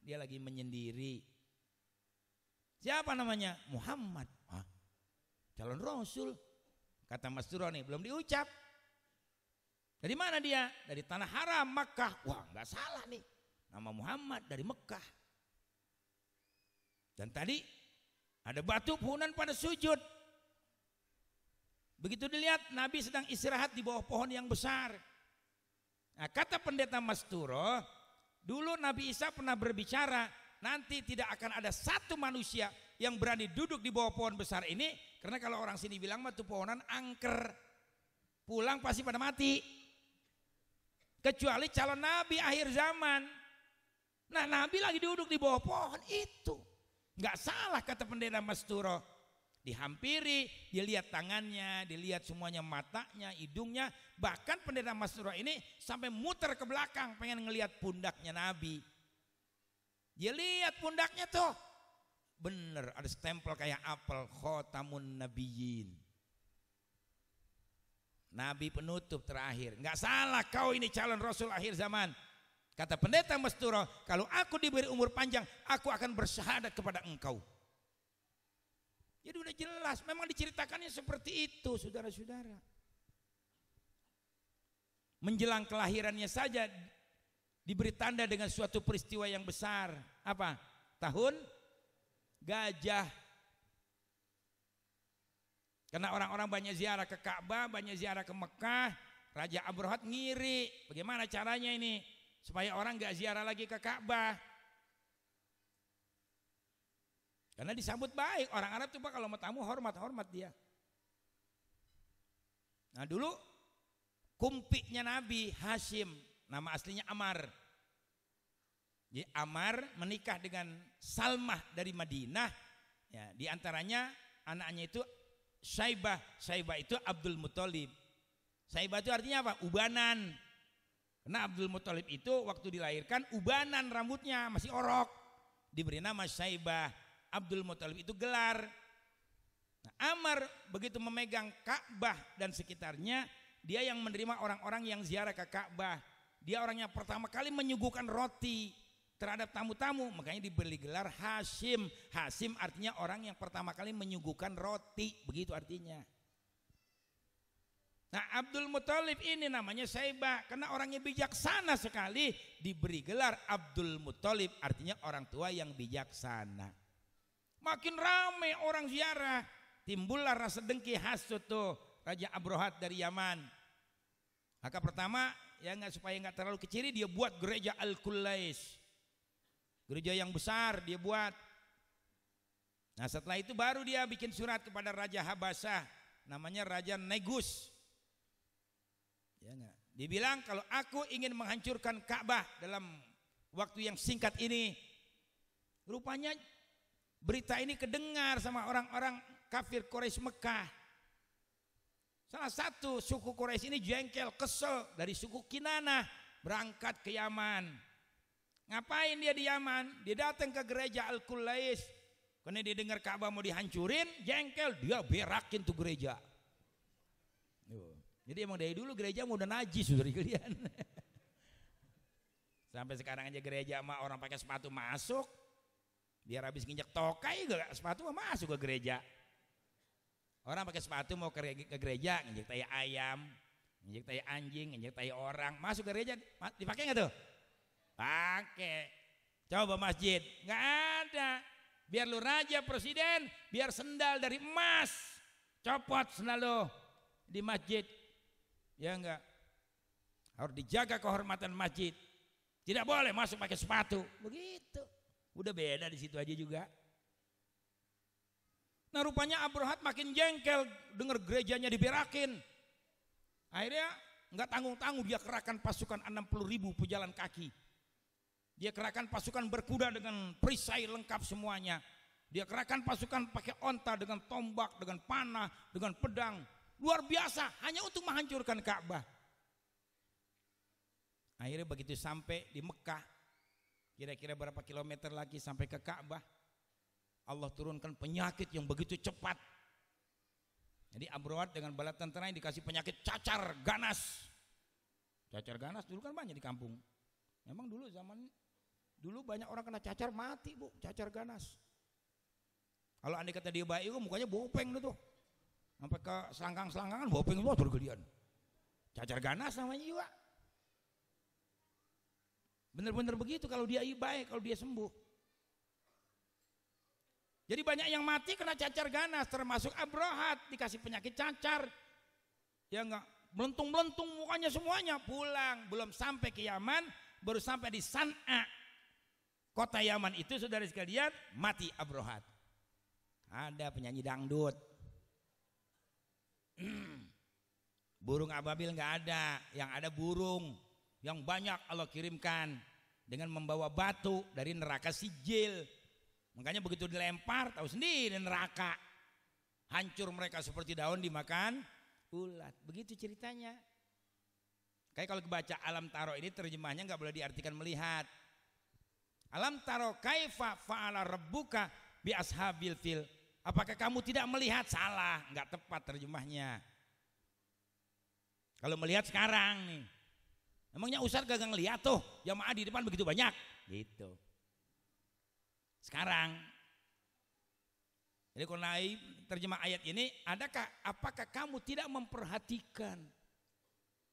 Dia lagi menyendiri. Siapa namanya? Muhammad. Hah? Calon Rasul. Kata Masturoh nih belum diucap. Dari mana dia? Dari tanah haram Makkah. Wah, nggak salah nih. Nama Muhammad dari Mekah. Dan tadi ada batu puhunan pada sujud. Begitu dilihat Nabi sedang istirahat di bawah pohon yang besar. Nah, kata pendeta Masturo, dulu Nabi Isa pernah berbicara, nanti tidak akan ada satu manusia yang berani duduk di bawah pohon besar ini, karena kalau orang sini bilang mah tuh pohonan angker, pulang pasti pada mati, kecuali calon Nabi akhir zaman. Nah, Nabi lagi duduk di bawah pohon itu, nggak salah kata pendeta Masturo. Dihampiri, dilihat tangannya, dilihat semuanya, matanya, hidungnya, bahkan pendeta Masturo ini sampai muter ke belakang pengen ngelihat pundaknya Nabi. Dia lihat pundaknya tuh, bener ada stempel kayak apel, khotamun nabiyyin, Nabi penutup terakhir. Nggak salah kau ini calon Rasul akhir zaman. Kata pendeta Masturo, kalau aku diberi umur panjang, aku akan bersyahadat kepada engkau. Jadi udah jelas, memang diceritakannya seperti itu, saudara-saudara. Menjelang kelahirannya saja diberi tanda dengan suatu peristiwa yang besar. Apa? Tahun gajah. Karena orang-orang banyak ziarah ke Ka'bah, banyak ziarah ke Mekah, Raja Abrahat ngiri. Bagaimana caranya ini supaya orang gak ziarah lagi ke Ka'bah? Karena disambut baik, orang Arab tuh kalau mau tamu hormat dia. Nah dulu kumpiknya Nabi Hashim, nama aslinya Ammar. Jadi Ammar menikah dengan Salmah dari Madinah. Ya, di antaranya anaknya itu Syaibah. Syaibah itu Abdul Muthalib. Syaibah itu artinya apa? Ubanan. Karena Abdul Muthalib itu waktu dilahirkan ubanan rambutnya, masih orok. Diberi nama Syaibah. Abdul Muthalib itu gelar. Nah, Ammar begitu memegang Ka'bah dan sekitarnya, dia yang menerima orang-orang yang ziarah ke Ka'bah. Dia orang yang pertama kali menyuguhkan roti terhadap tamu-tamu, makanya diberi gelar Hashim. Hashim artinya orang yang pertama kali menyuguhkan roti, begitu artinya. Nah, Abdul Muthalib ini namanya Syaibah karena orangnya bijaksana sekali, diberi gelar Abdul Muthalib, artinya orang tua yang bijaksana. Makin ramai orang ziarah, timbullah rasa dengki hasud tuh Raja Abrahat dari Yaman. Maka pertama ya supaya nggak terlalu kecil, dia buat gereja Al-Qulais, gereja yang besar dia buat. Nah setelah itu baru dia bikin surat kepada Raja Habasyah, namanya Raja Negus. Ya nggak? Dia bilang kalau aku ingin menghancurkan Ka'bah dalam waktu yang singkat ini. Rupanya berita ini kedengar sama orang-orang kafir Quraisy Mekah. Salah satu suku Quraisy ini jengkel, kesel dari suku Kinanah, berangkat ke Yaman. Ngapain dia di Yaman? Dia datang ke gereja Al-Qulais. Karena dia dengar Ka'bah mau dihancurin, jengkel, dia berakin tuh gereja. Jadi emang dari dulu gereja mau udah najis sudah kalian. Sampai sekarang aja gereja mah orang pakai sepatu masuk. Biar habis nginjak tokai juga sepatu mau masuk ke gereja. Orang pakai sepatu mau ke gereja, nginjak tai ayam, nginjak tai anjing, nginjak tai orang, masuk ke gereja dipakai nggak tuh? Pakai. Coba masjid nggak ada. Biar lu raja presiden, biar sendal dari emas, copot sendal lu di masjid, ya enggak? Harus dijaga kehormatan masjid. Tidak boleh masuk pakai sepatu, begitu. Udah beda di situ aja juga. Nah rupanya Abrahat makin jengkel dengar gerejanya diberakin. Akhirnya nggak tanggung-tanggung dia kerahkan pasukan 60.000 pejalan kaki. Dia kerahkan pasukan berkuda dengan perisai lengkap semuanya. Dia kerahkan pasukan pakai onta dengan tombak, dengan panah, dengan pedang. Luar biasa hanya untuk menghancurkan Ka'bah. Akhirnya begitu sampai di Mekah, kira-kira berapa kilometer lagi sampai ke Ka'bah, Allah turunkan penyakit yang begitu cepat. Jadi Abrahat dengan bala tentara yang dikasih penyakit cacar ganas. Cacar ganas dulu kan banyak di kampung. Memang dulu dulu banyak orang kena cacar mati bu, cacar ganas. Kalau andai kata dia baik, mukanya bopeng tuh. Sampai ke selangkang-selangkangan bopeng itu tergelian. Cacar ganas namanya juga. Bener-bener begitu kalau dia baik, kalau dia sembuh. Jadi banyak yang mati kena cacar ganas, termasuk Abrohat dikasih penyakit cacar. Ya enggak, melentung-melentung mukanya semuanya, pulang, belum sampai ke Yaman, baru sampai di San'a. Kota Yaman itu saudara sekalian, mati Abrohat. Ada penyanyi dangdut. Burung ababil enggak ada, yang ada burung yang banyak Allah kirimkan dengan membawa batu dari neraka Sijil. Makanya begitu dilempar tahu sendiri neraka, hancur mereka seperti daun dimakan ulat. Begitu ceritanya. Kayak kalau kebaca alam taro ini terjemahnya nggak boleh diartikan melihat. Alam taro kaifa fa'ala rabbuka bi ashabil fil. Apakah kamu tidak melihat? Salah, nggak tepat terjemahnya. Kalau melihat sekarang nih, emangnya Ustadz gak ngelihat tuh jamaah di depan begitu banyak gitu. Sekarang, jadi kalau naik terjemah ayat ini, apakah kamu tidak memperhatikan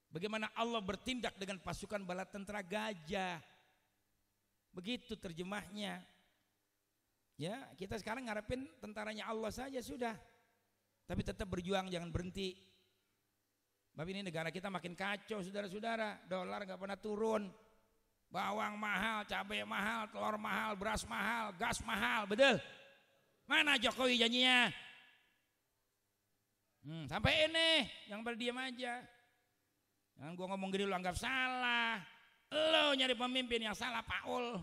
bagaimana Allah bertindak dengan pasukan bala tentara gajah? Begitu terjemahnya. Ya, kita sekarang ngarepin tentaranya Allah saja sudah. Tapi tetap berjuang, jangan berhenti. Tapi ini negara kita makin kacau, saudara-saudara. Dolar nggak pernah turun. Bawang mahal, cabai mahal, telur mahal, beras mahal, gas mahal, betul? Mana Jokowi janjinya? Sampai ini, yang berdiam aja. Jangan gua ngomong gini lu anggap salah. Lo nyari pemimpin yang salah, Paul.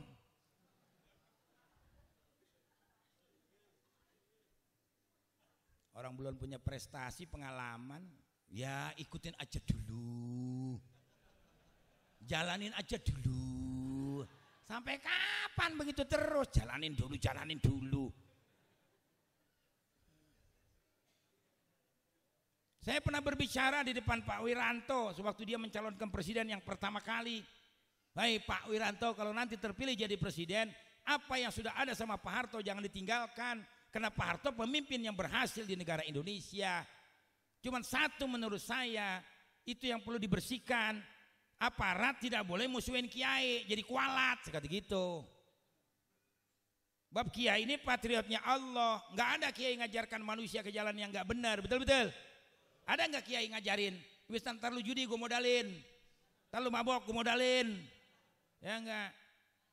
Orang belum punya prestasi, pengalaman, ya ikutin aja dulu. Jalanin aja dulu. Sampai kapan begitu terus? Jalanin dulu. Saya pernah berbicara di depan Pak Wiranto sewaktu dia mencalonkan presiden yang pertama kali. Baik Pak Wiranto, kalau nanti terpilih jadi presiden, apa yang sudah ada sama Pak Harto jangan ditinggalkan. Karena Pak Harto pemimpin yang berhasil di negara Indonesia. Cuman satu menurut saya, itu yang perlu dibersihkan. Aparat tidak boleh musuhin kiai, jadi kualat, sekata gitu. Bab kiai ini patriotnya Allah, nggak ada kiai ngajarkan manusia ke jalan yang nggak benar, betul-betul. Ada nggak kiai ngajarin? Wis ntar lu judi gue modalin, ntar lu mabok gue modalin, ya nggak?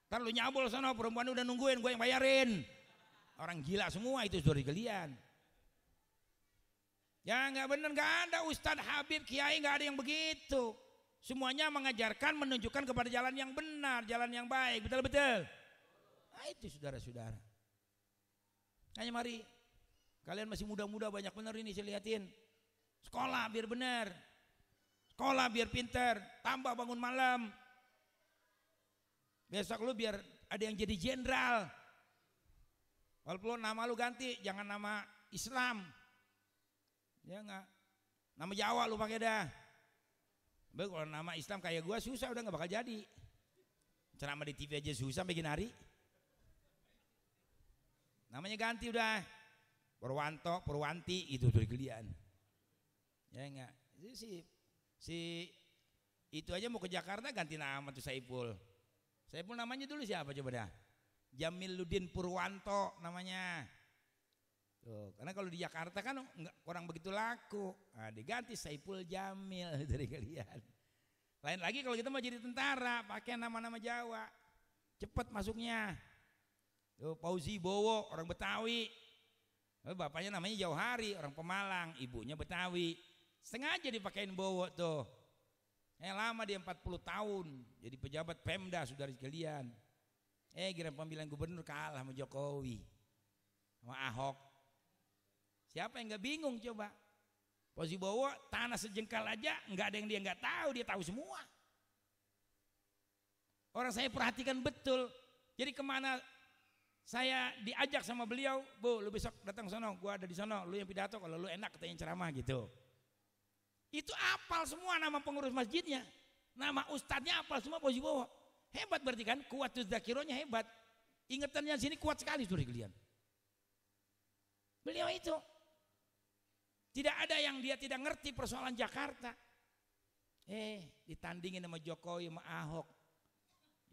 Ntar lu nyabol sana perempuan udah nungguin, gue yang bayarin. Orang gila semua itu saudara kalian. Ya nggak benar, nggak ada Ustadz Habib Kiai, nggak ada yang begitu. Semuanya mengajarkan, menunjukkan kepada jalan yang benar, jalan yang baik, betul-betul. Nah itu saudara-saudara. Hanya mari, kalian masih muda-muda banyak benar ini saya lihatin. Sekolah biar benar, sekolah biar pinter, tambah bangun malam. Besok lu biar ada yang jadi jenderal. Walaupun nama lu ganti, jangan nama Islam. Ya enggak. Nama Jawa lu pakai dah. Tapi kalau nama Islam kayak gua susah, udah nggak bakal jadi. Ceramah di TV aja susah bikin hari. Namanya ganti udah. Purwanto, Purwanti itu dari kalian. Ya enggak. Si itu aja mau ke Jakarta ganti nama tuh Saiful. Saiful namanya dulu siapa coba dah? Jamiluddin Purwanto namanya. Tuh, karena kalau di Jakarta kan kurang begitu laku. Nah, diganti Saiful Jamil dari kalian. Lain lagi kalau kita mau jadi tentara, pakai nama-nama Jawa. Cepat masuknya. Tuh, Fauzi Bowo orang Betawi. Bapaknya namanya Jauhari orang Pemalang, ibunya Betawi. Sengaja dipakein Bowo tuh. Lama dia 40 tahun jadi pejabat Pemda saudara sekalian. Kira pemilihan gubernur kalah sama Jokowi, sama Ahok. Siapa yang nggak bingung coba? Fauzi Bowo tanah sejengkal aja nggak ada yang dia nggak tahu, dia tahu semua. Orang saya perhatikan betul. Jadi kemana saya diajak sama beliau, Bu, lu besok datang sono, gua ada di sono, lu yang pidato kalau lu enak katanya ceramah gitu. Itu apal semua nama pengurus masjidnya, nama ustadznya apal semua Fauzi Bowo. Hebat berarti kan, kuat tuh zakironya hebat. Ingatannya sini kuat sekali saudara kalian. Beliau itu tidak ada yang dia tidak ngerti persoalan Jakarta. Ditandingin sama Jokowi sama Ahok.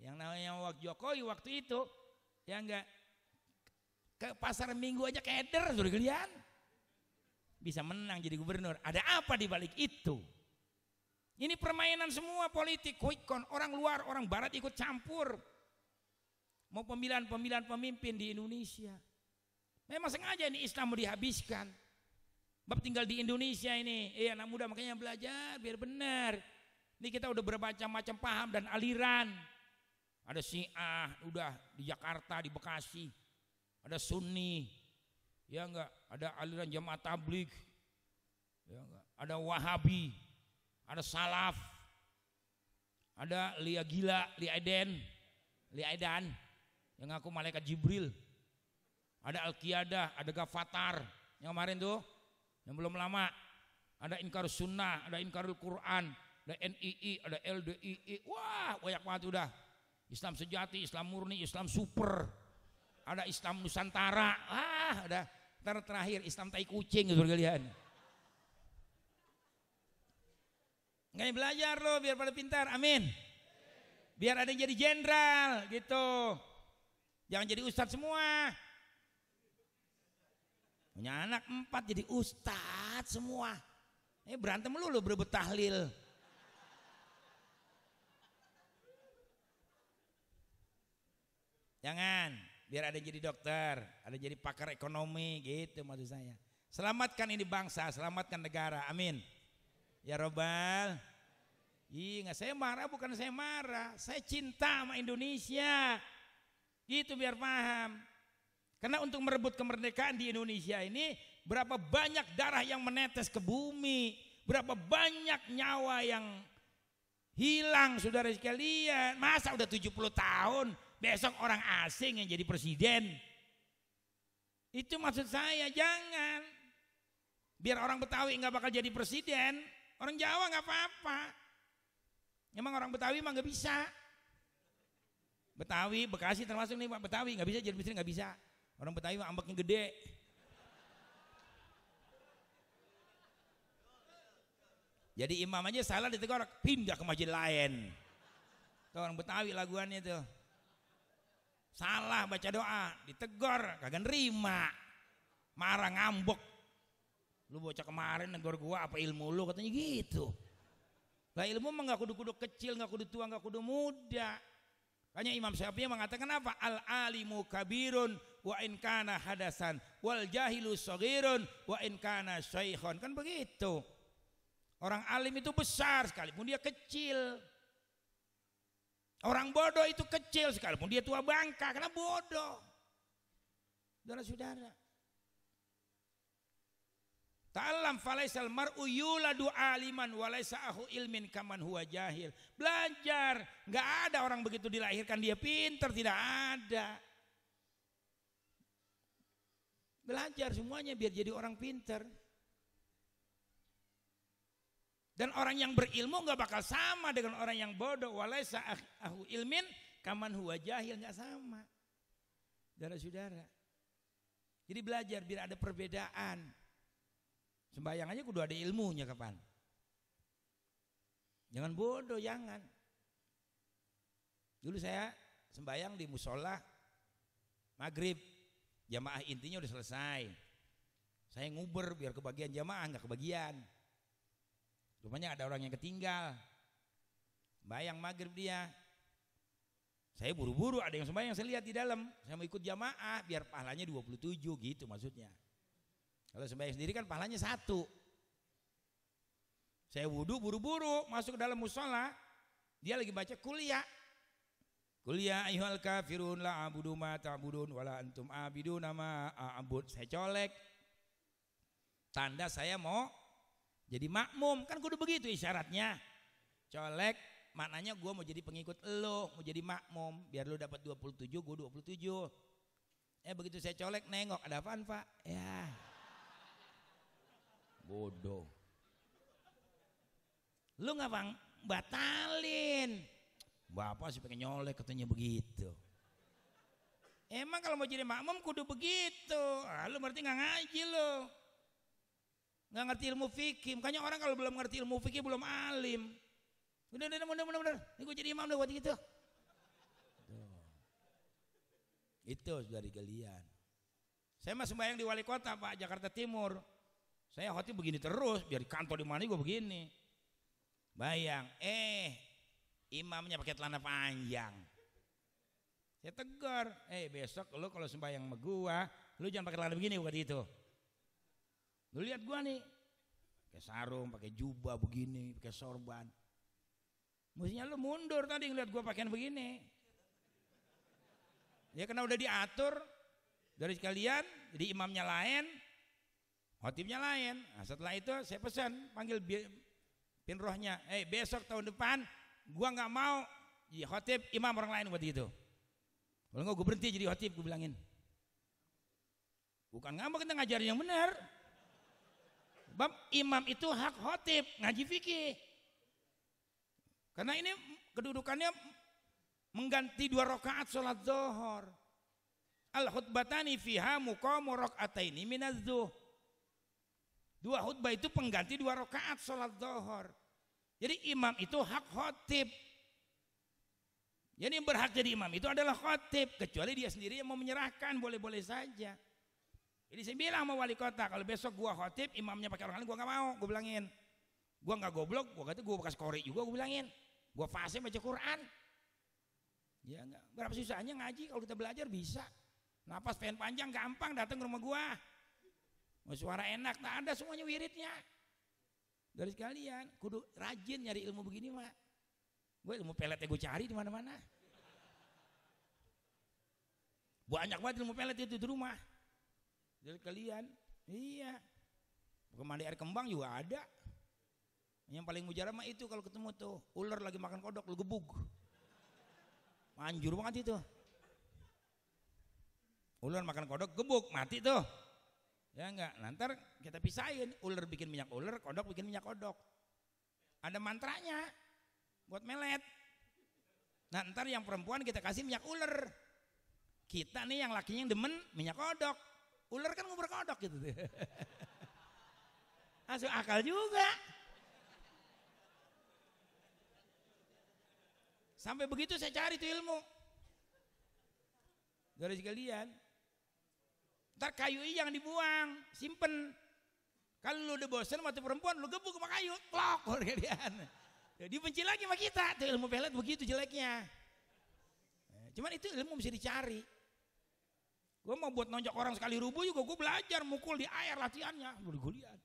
Yang namanya Jokowi waktu itu ya enggak ke pasar Minggu aja keder sudah kalian. Bisa menang jadi gubernur. Ada apa di balik itu? Ini permainan semua politik, quick count, orang luar, orang barat ikut campur. Mau pemilihan pemimpin di Indonesia. Memang sengaja ini Islam mau dihabiskan. Bab tinggal di Indonesia ini, anak muda makanya belajar biar benar. Ini kita udah bermacam-macam paham dan aliran. Ada Syiah, udah di Jakarta, di Bekasi. Ada Sunni, ya enggak. Ada aliran Jamaah Tabligh, ya enggak. Ada Wahabi, ada Salaf, ada Lia Gila, Lia Edan, yang ngaku malaikat Jibril. Ada Al-Qiyadah, ada Ghafatar, yang kemarin tuh, yang belum lama. Ada Inkarus Sunnah, ada Inkarul Quran, ada NII, ada LDII. Wah, banyak banget udah. Islam sejati, Islam murni, Islam super. Ada Islam Nusantara. Ada terakhir Islam tai kucing gitu kalian. Nggak belajar loh biar pada pintar. Amin. Biar ada yang jadi jenderal gitu. Jangan jadi ustadz semua. Punya anak 4 jadi ustadz semua. Berantem lu berebut tahlil. Jangan, biar ada yang jadi dokter, ada yang jadi pakar ekonomi gitu maksud saya. Selamatkan ini bangsa, selamatkan negara. Amin. Ya Robbal. Iya, saya marah bukan saya marah, saya cinta sama Indonesia. Gitu biar paham. Karena untuk merebut kemerdekaan di Indonesia ini berapa banyak darah yang menetes ke bumi, berapa banyak nyawa yang hilang saudara sekalian. Masa udah 70 tahun besok orang asing yang jadi presiden? Itu maksud saya, jangan. Biar orang Betawi nggak bakal jadi presiden, orang Jawa nggak apa-apa. Emang orang Betawi mah nggak bisa. Betawi, Bekasi termasuk nih Pak Betawi nggak bisa jadi presiden, nggak bisa. Orang Betawi mah ambeknya gede. Jadi imam aja salah ditegur, pindah ke masjid lain. Tuh orang Betawi laguannya tuh. Salah baca doa, ditegur, kagak nerima. Marah ngambek. Lu bocah kemarin negor gua apa ilmu lu, katanya gitu. Lah ilmu mah enggak kudu-kudu kecil, enggak kudu tua, enggak kudu muda. Makanya Imam Syafi'i mengatakan apa? Al alimu kabirun wa in kana hadasan wal jahilu shaghirun wa in kana syaikhon. Kan begitu. Orang alim itu besar sekalipun dia kecil. Orang bodoh itu kecil sekalipun dia tua bangka karena bodoh. Saudara-saudara. Ta'allam falaisal mar'u yuladu aliman walaisa ahu ilmin kaman huwa jahil. Belajar, enggak ada orang begitu dilahirkan dia pintar, tidak ada. Belajar semuanya biar jadi orang pintar. Dan orang yang berilmu enggak bakal sama dengan orang yang bodoh. Walaisa ahu ilmin kaman huwa jahil, enggak sama. Saudara-saudara. Jadi belajar biar ada perbedaan. Sembahyang aja kudu ada ilmunya kapan. Jangan bodoh, jangan. Dulu saya sembahyang di musola maghrib, jamaah intinya udah selesai. Saya nguber biar kebagian jamaah, nggak kebagian. Rupanya ada orang yang ketinggal. Sembahyang maghrib dia. Saya buru-buru, ada yang sembahyang saya lihat di dalam. Saya mau ikut jamaah biar pahalanya 27 gitu maksudnya. Kalau sembahyang sendiri kan pahalanya 1. Saya wudhu buru-buru masuk ke dalam musola, dia lagi baca kuliah. Kuliah ayyuhal kafirun la a'budu ma ta'budun wala antum a'biduna ma a'bud. Saya colek. Tanda saya mau jadi makmum, kan kudu begitu isyaratnya. Colek maknanya gue mau jadi pengikut lo, mau jadi makmum, biar lo dapat 27, gue 27. Begitu saya colek nengok, ada apaan Pak? Ya. Bodoh. Lu nggak bang batalin? Bapak sih pengen nyolek katanya begitu. Emang kalau mau jadi makmum kudu begitu. Lu berarti nggak ngaji lu, nggak ngerti ilmu fikih. Makanya orang kalau belum ngerti ilmu fikih belum alim. Udah, ini gue jadi imam deh waktu itu. Itu dari kalian. Saya mah sembahyang di wali kota Pak, Jakarta Timur. Saya khotib begini terus, biar di kantor di mana gue begini. Bayang, imamnya pakai celana panjang. Saya tegur, besok lo kalau sembahyang sama gua, lu jangan pakai celana begini waktu itu. Lu lihat gua nih, pakai sarung, pakai jubah begini, pakai sorban. Mestinya lu mundur tadi ngeliat gua pakaian begini. Ya karena udah diatur dari sekalian, jadi imamnya lain, khotibnya lain. Nah, setelah itu saya pesan, panggil pinrohnya, besok tahun depan gua nggak mau jadi khotib imam orang lain waktu itu. Kalau nggak gue berhenti jadi khotib, gue bilangin. Bukan ngambek, kita ngajarin yang benar. Bab imam itu hak khotib, ngaji fikih. Karena ini kedudukannya mengganti 2 rakaat sholat zuhur. Al khutbatani fiha muqamu raka'ataini minaz zuhur. 2 khutbah itu pengganti 2 rakaat sholat zuhur. Jadi imam itu hak khotib. Jadi yang berhak jadi imam itu adalah khotib, kecuali dia sendiri yang mau menyerahkan, boleh-boleh saja. Jadi saya bilang sama wali kota, kalau besok gua khotib, imamnya pakai orang lain, gua nggak mau, gua bilangin. Gua nggak goblok, gua kata gua bekas korek juga, gua bilangin. Gua fase baca Quran. Ya enggak, berapa susahnya ngaji kalau kita belajar bisa. Napas pengen panjang gampang, datang ke rumah gua. Mau suara enak, tak ada semuanya wiridnya. Dari sekalian, kudu rajin nyari ilmu begini mah. Gue ilmu peletnya gue cari di mana-mana. Banyak banget ilmu pelet itu di rumah. Dari kalian, iya. Mandi air kembang juga ada. Yang paling mujarab mah itu kalau ketemu tuh ular lagi makan kodok, lu gebug. Manjur banget itu. Ular makan kodok, gebug, mati tuh. Ya enggak, nanti kita pisahin. Ular bikin minyak ular, kodok bikin minyak kodok. Ada mantranya. Buat melet. Nah ntar yang perempuan kita kasih minyak ular. Kita nih yang lakinya yang demen minyak kodok. Ular kan ngubur kodok gitu. Masuk akal juga. Sampai begitu saya cari tuh ilmu. Dari sekalian. Ntar kayu yang dibuang, simpen. Kalau lu udah bosan sama tuh perempuan, lu gebuk sama kayu, klok kalian. Jadi benci lagi sama kita, tuh ilmu pelet begitu jeleknya. Cuman itu ilmu bisa dicari. Gue mau buat nonjok orang sekali rubuh juga gue belajar mukul di air latihannya, baru gue lihat.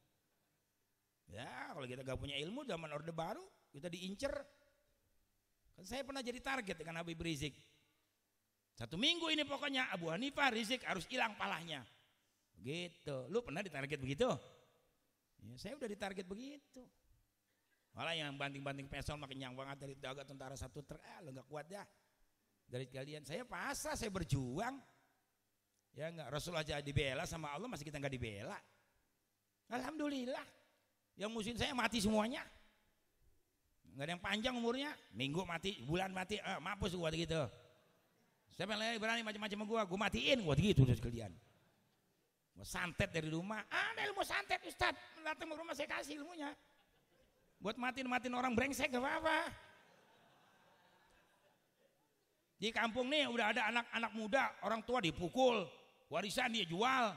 Ya kalau kita gak punya ilmu zaman Orde Baru kita diincer. Kan saya pernah jadi target dengan Habib Rizik. 1 minggu ini pokoknya Abu Hanifah Rizik harus hilang palanya. Begitu. Lu pernah ditarget begitu? Ya, saya udah ditarget begitu. Malah yang banting-banting pesol makin nyang banget dari daga tentara 1 truk, lo nggak kuat ya. Dari kalian saya pasrah, saya berjuang. Ya enggak, Rasulullah aja dibela sama Allah, masih kita nggak dibela. Alhamdulillah. Yang musuhin saya mati semuanya. Nggak ada yang panjang umurnya, minggu mati, bulan mati, mampus gua gitu. Siapa yang berani macam-macam sama gua matiin gua gitu terus kalian. Gua santet dari rumah, ada ilmu santet Ustad, datang ke rumah saya kasih ilmunya. Buat matiin orang brengsek gak apa-apa. Di kampung nih udah ada anak-anak muda, orang tua dipukul, warisan dia jual,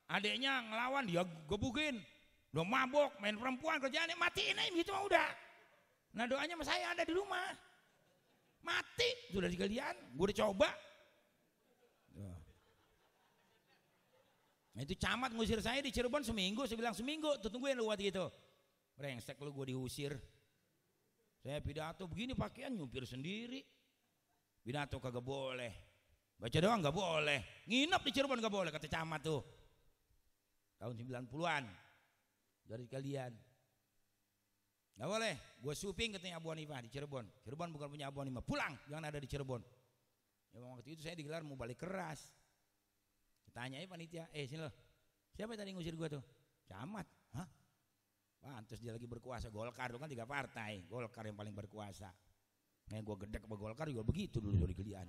adeknya ngelawan dia gebukin, udah mabok, main perempuan kerjaannya matiin aja gitu mah udah. Nah doanya sama saya ada di rumah, mati sudah sekalian, gue udah coba. Nah itu camat ngusir saya di Cirebon seminggu, saya bilang seminggu, tuh tungguin lu waktu itu. Brengsek lu gue diusir. Saya pidato begini pakaian nyupir sendiri. Pidato kagak boleh. Baca doang gak boleh. Nginep di Cirebon gak boleh kata camat tuh. Tahun 90-an. Dari kalian. Gak boleh. Gue suping katanya Abu Hanifah di Cirebon. Cirebon bukan punya Abu Hanifah. Pulang, jangan ada di Cirebon. Ya waktu itu saya digelar mau balik keras. Tanya panitia, sini loh. Siapa tadi ngusir gue tuh? Camat. Hah? Pantes dia lagi berkuasa. Golkar itu kan 3 partai, Golkar yang paling berkuasa. Nah gue gedek sama Golkar juga begitu dulu dari kalian.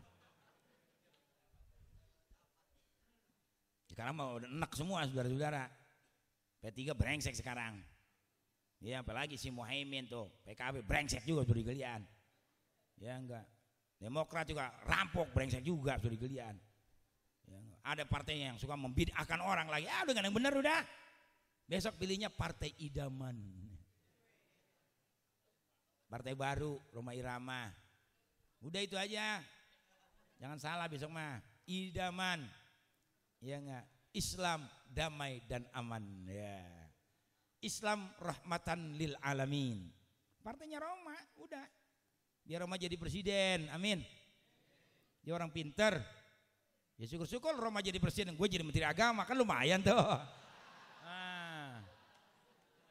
Sekarang mau udah enak semua saudara-saudara. P3 brengsek sekarang. Ya apalagi si Muhaimin tuh, PKB brengsek juga sudah digelian. Ya enggak. Demokrat juga rampok brengsek juga sudah digelian. Ya, ada partainya yang suka membid'ahkan orang lagi. Ah udah gak yang bener udah. Besok pilihnya partai idaman. Partai baru, Rhoma Irama. Udah itu aja. Jangan salah besok mah. Idaman. Ya enggak. Islam damai dan aman ya. Islam rahmatan lil alamin. Partainya Rhoma, udah. Biar Rhoma jadi presiden, amin. Dia orang pinter. Ya syukur-syukur Rhoma jadi presiden, gue jadi menteri agama kan lumayan tuh.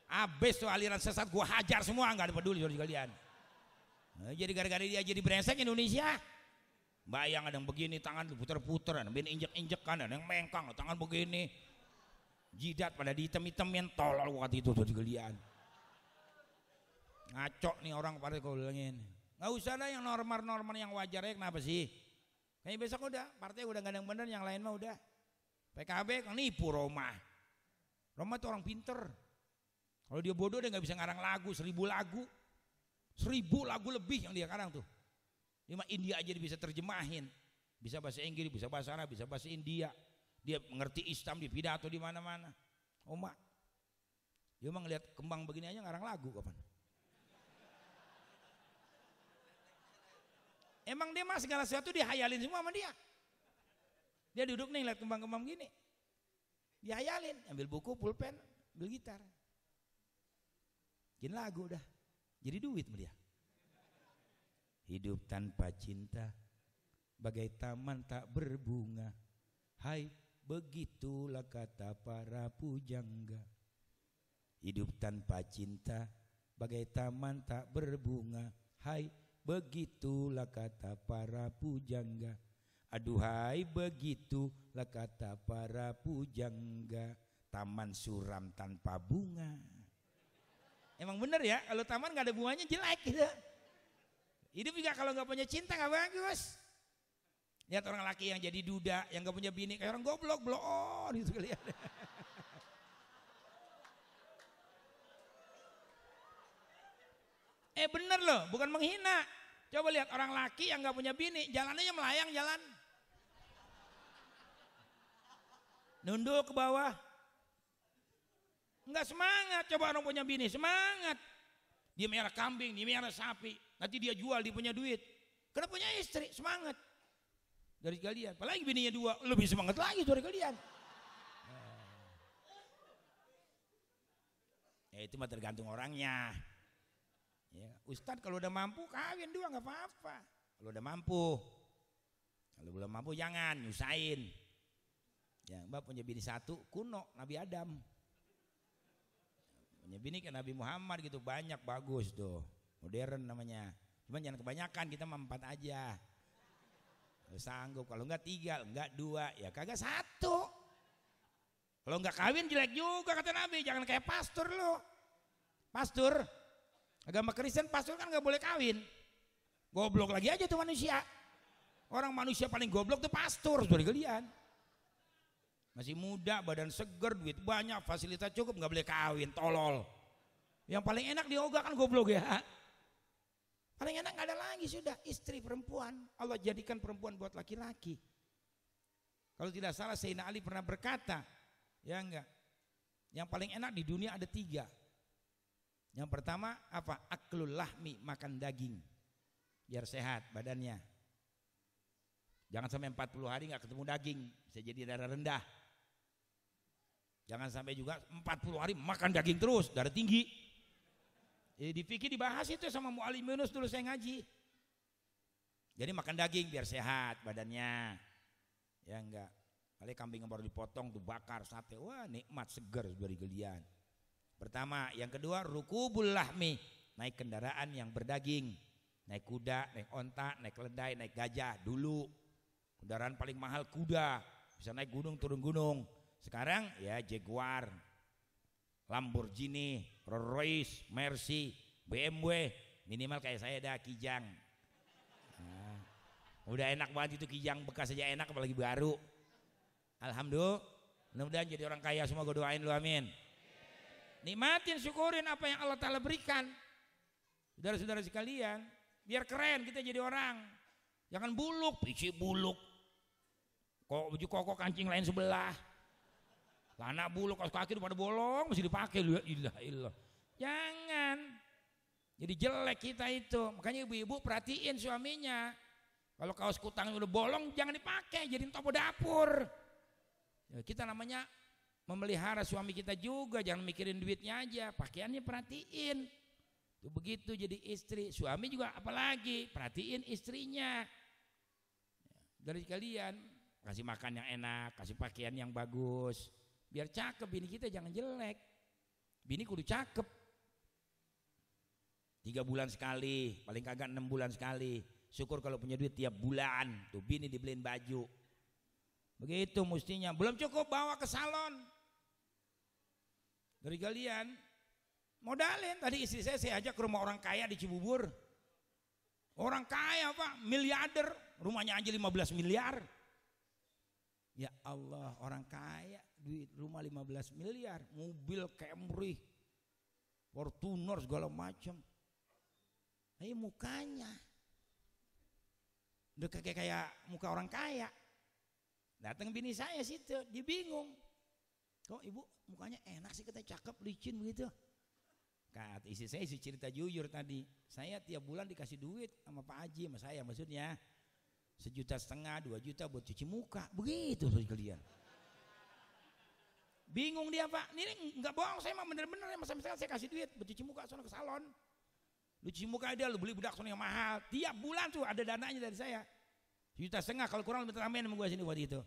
Abis tuh aliran sesat gue hajar semua, nggak ada peduli dari kalian. Nah, jadi gara-gara dia jadi brengsek Indonesia. Bayang ada yang begini tangan puter-puter, ada yang injek-injek kan, ada yang mengkang tangan begini. Jidat pada dihitam-hitamin tolol waktu itu dari kalian. Ngaco nih orang pada kau bilangin. Nggak usah lah yang normal-normal yang wajar ya, kenapa sih? Kayaknya besok udah, partai udah gak ada yang bener, yang lain mah udah. PKB kan nipu Rhoma. Rhoma tuh orang pinter. Kalau dia bodoh dia gak bisa ngarang lagu, 1000 lagu. 1000 lagu lebih yang dia karang tuh. Cuma India aja dia bisa terjemahin. Bisa bahasa Inggris, bisa bahasa Arab, bisa bahasa India. Dia mengerti Islam di pidato di mana-mana. Oma, dia mah ngeliat kembang begini aja ngarang lagu kapan? Emang dia mah segala sesuatu dihayalin semua sama dia. Dia duduk nih ngeliat kembang-kembang gini, dihayalin, ambil buku, pulpen, ambil gitar, bikin lagu dah, jadi duit sama dia. Hidup tanpa cinta, bagai taman tak berbunga. Hai, begitulah kata para pujangga. Hidup tanpa cinta bagai taman tak berbunga. Hai, begitulah kata para pujangga. Aduhai, begitulah kata para pujangga. Taman suram tanpa bunga. Emang bener ya, kalau taman gak ada bunganya jelek gitu. Hidup juga kalau gak punya cinta gak bagus. Lihat orang laki yang jadi duda, yang gak punya bini, kayak orang goblok, bloon gitu kalian. Bener loh, bukan menghina. Coba lihat orang laki yang gak punya bini, jalannya melayang jalan. Nunduk ke bawah. Enggak semangat, coba orang punya bini, semangat. Dia melihara kambing, dia melihara sapi, nanti dia jual, dia punya duit. Karena punya istri, semangat. Dari kalian, apalagi bininya 2, lebih semangat lagi dari kalian. Ya itu mah tergantung orangnya. Ya, Ustadz kalau udah mampu kawin 2 nggak apa-apa. Kalau udah mampu, kalau belum mampu jangan nyusahin. Ya, Mbak punya bini 1 kuno Nabi Adam. Punya bini kayak Nabi Muhammad gitu banyak bagus tuh, modern namanya. Cuman jangan kebanyakan, kita mah 4 aja. Sanggup, kalau enggak 3, enggak 2, ya kagak 1. Kalau enggak kawin jelek juga kata Nabi, jangan kayak pastor lo. Pastor, agama Kristen pastor kan enggak boleh kawin. Goblok lagi aja tuh manusia. Orang manusia paling goblok tuh pastor, saudara kalian. Masih muda, badan seger, duit banyak, fasilitas cukup, enggak boleh kawin, tolol. Yang paling enak dioga kan goblok ya. Paling enak gak ada lagi sudah, istri perempuan. Allah jadikan perempuan buat laki-laki. Kalau tidak salah Sayyidina Ali pernah berkata, ya enggak, yang paling enak di dunia ada 3. Yang pertama apa? Aklul lahmi, makan daging biar sehat badannya. Jangan sampai 40 hari gak ketemu daging, bisa jadi darah rendah. Jangan sampai juga 40 hari makan daging terus, darah tinggi. Di fikih dibahas itu sama Mu'alim Yunus dulu saya ngaji. Jadi makan daging biar sehat badannya. Ya enggak. Kali kambing yang baru dipotong tuh bakar sate, wah nikmat segar dari gelian. Pertama, yang kedua rukubul lahmi, naik kendaraan yang berdaging. Naik kuda, naik onta, naik keledai, naik gajah dulu. Kendaraan paling mahal kuda, bisa naik gunung turun gunung. Sekarang ya Jaguar, Lamborghini, Rolls Royce, Mercy, BMW, minimal kayak saya dah Kijang. Nah, udah enak banget itu Kijang bekas aja enak apalagi baru. Alhamdulillah, mudah-mudahan jadi orang kaya semua, gue doain lu amin. Nikmatin, syukurin apa yang Allah Ta'ala berikan. Saudara-saudara sekalian, biar keren kita jadi orang. Jangan buluk, pici buluk. Kok baju koko kancing lain sebelah. Celana buluk, kaos kaki pada bolong masih dipakai. La ilaha illallah. Jangan. Jadi jelek kita itu. Makanya ibu-ibu perhatiin suaminya. Kalau kaos kutang udah bolong jangan dipakai, jadiin topo dapur. Ya, kita namanya memelihara suami kita juga, jangan mikirin duitnya aja, pakaiannya perhatiin. Tuh begitu jadi istri, suami juga apalagi perhatiin istrinya. Dari kalian kasih makan yang enak, kasih pakaian yang bagus, biar cakep. Bini kita jangan jelek, bini kudu cakep. 3 bulan sekali, paling kagak 6 bulan sekali. Syukur kalau punya duit tiap bulan, tuh bini dibeliin baju. Begitu mestinya. Belum cukup bawa ke salon. Dari kalian modalin. Tadi istri saya ajak ke rumah orang kaya di Cibubur. Orang kaya Pak, miliarder, rumahnya aja 15 miliar. Ya Allah, orang kaya duit rumah 15 miliar, mobil Camry, Fortuner segala macam. Ayo mukanya udah kayak muka orang kaya. Datang bini saya situ, dia bingung. Kok ibu mukanya enak sih, katanya cakep, licin begitu. Kata istri saya isi cerita jujur tadi. Saya tiap bulan dikasih duit sama Pak Haji, sama saya maksudnya. 1,5 juta, 2 juta buat cuci muka. Begitu loh kalian. Bingung dia Pak. Ini enggak bohong, saya mah bener-bener ya, misalnya saya kasih duit buat cuci muka sono ke salon. Lu cuci muka dia, lu beli bedak sono yang mahal. Tiap bulan tuh ada dananya dari saya. 1,5 juta, kalau kurang lebih tambahin sama gue sini buat itu.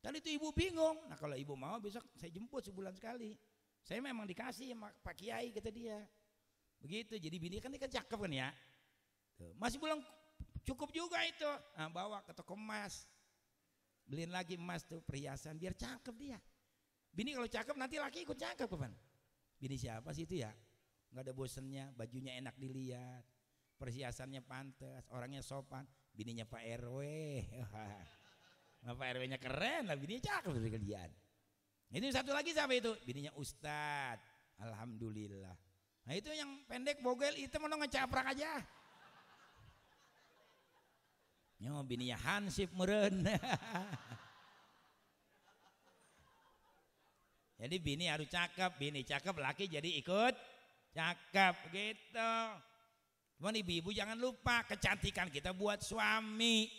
Tadi itu ibu bingung. Nah kalau ibu mau besok saya jemput sebulan sekali. Saya memang dikasih sama Pak Kiai kata dia. Begitu, jadi bini kan dia kan cakep kan ya. Tuh, masih belum cukup juga itu. Nah, bawa ke toko emas. Beliin lagi emas tuh perhiasan biar cakep dia. Bini kalau cakep nanti laki ikut cakep kapan? Bini siapa sih itu ya? Nggak ada bosennya, bajunya enak dilihat, perhiasannya pantas, orangnya sopan. Bininya Pak RW. Nah, Pak RW-nya keren lah, bininya cakep dari kalian. Itu satu lagi siapa itu? Bininya Ustad. Alhamdulillah. Nah itu yang pendek bogel itu mau ngecaprak aja. Nyo bininya Hansip meren. Jadi bini harus cakep, bini cakep, laki jadi ikut cakep gitu. Cuman ibu-ibu jangan lupa kecantikan kita buat suami.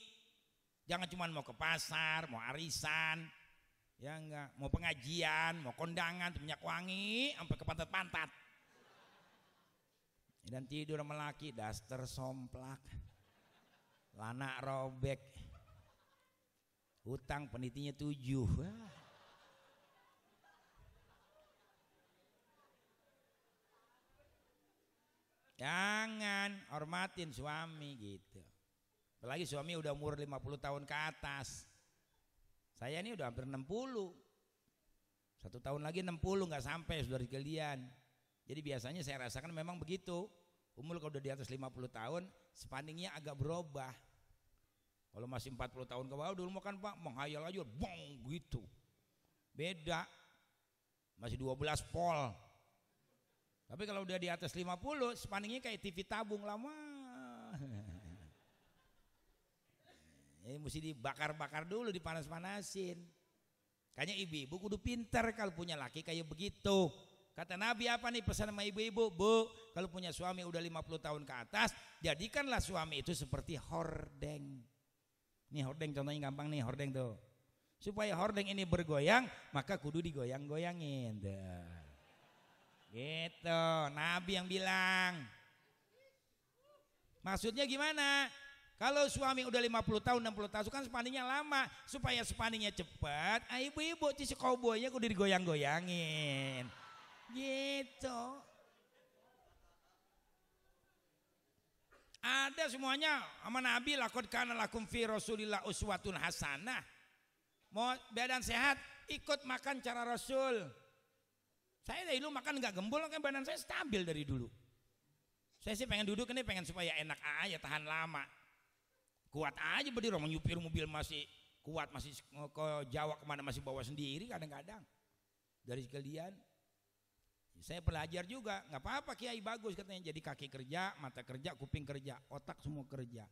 Jangan cuma mau ke pasar, mau arisan, ya enggak, mau pengajian, mau kondangan, minyak wangi, sampai ke pantat-pantat. Dan tidur sama laki, daster somplak, lana robek, hutang penitinya 7. Jangan, hormatin suami gitu. Apalagi suami udah umur 50 tahun ke atas. Saya ini udah hampir 60. 1 tahun lagi 60 nggak sampai saudara sekalian. Jadi biasanya saya rasakan memang begitu. Umur kalau udah di atas 50 tahun, spanningnya agak berubah. Kalau masih 40 tahun ke bawah dulu kan Pak menghayal aja, bong gitu. Beda. Masih 12 volt. Tapi kalau udah di atas 50, spanningnya kayak TV tabung lama. Ini mesti dibakar-bakar dulu, dipanas-panasin. Kayaknya ibu-ibu kudu pintar kalau punya laki kayak begitu. Kata Nabi apa nih pesan sama ibu-ibu? Bu, kalau punya suami udah 50 tahun ke atas, jadikanlah suami itu seperti hordeng. Nih hordeng contohnya gampang nih, hordeng tuh. Supaya hordeng ini bergoyang, maka kudu digoyang-goyangin. Gitu, Nabi yang bilang. Maksudnya gimana? Kalau suami udah 50 tahun, 60 tahun, kan spanningnya lama. Supaya spanningnya cepat, ibu-ibu si cowboynya kudu digoyang-goyangin. Gitu. Ada semuanya sama Nabi, laqad kana lakum fi Rasulillah uswatun hasanah. Mau badan sehat, ikut makan cara Rasul. Saya dari dulu makan nggak gembul, kan badan saya stabil dari dulu. Saya sih pengen duduk ini pengen supaya enak aja, tahan lama. Kuat aja berdiri, orang nyupir mobil masih kuat, masih ke Jawa kemana masih bawa sendiri kadang-kadang. Dari sekalian, Saya belajar juga, nggak apa-apa Kiai, bagus katanya. Jadi kaki kerja, mata kerja, kuping kerja, otak semua kerja.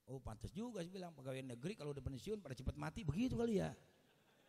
Oh pantas juga sih bilang pegawai negeri kalau udah pensiun pada cepat mati begitu kali ya.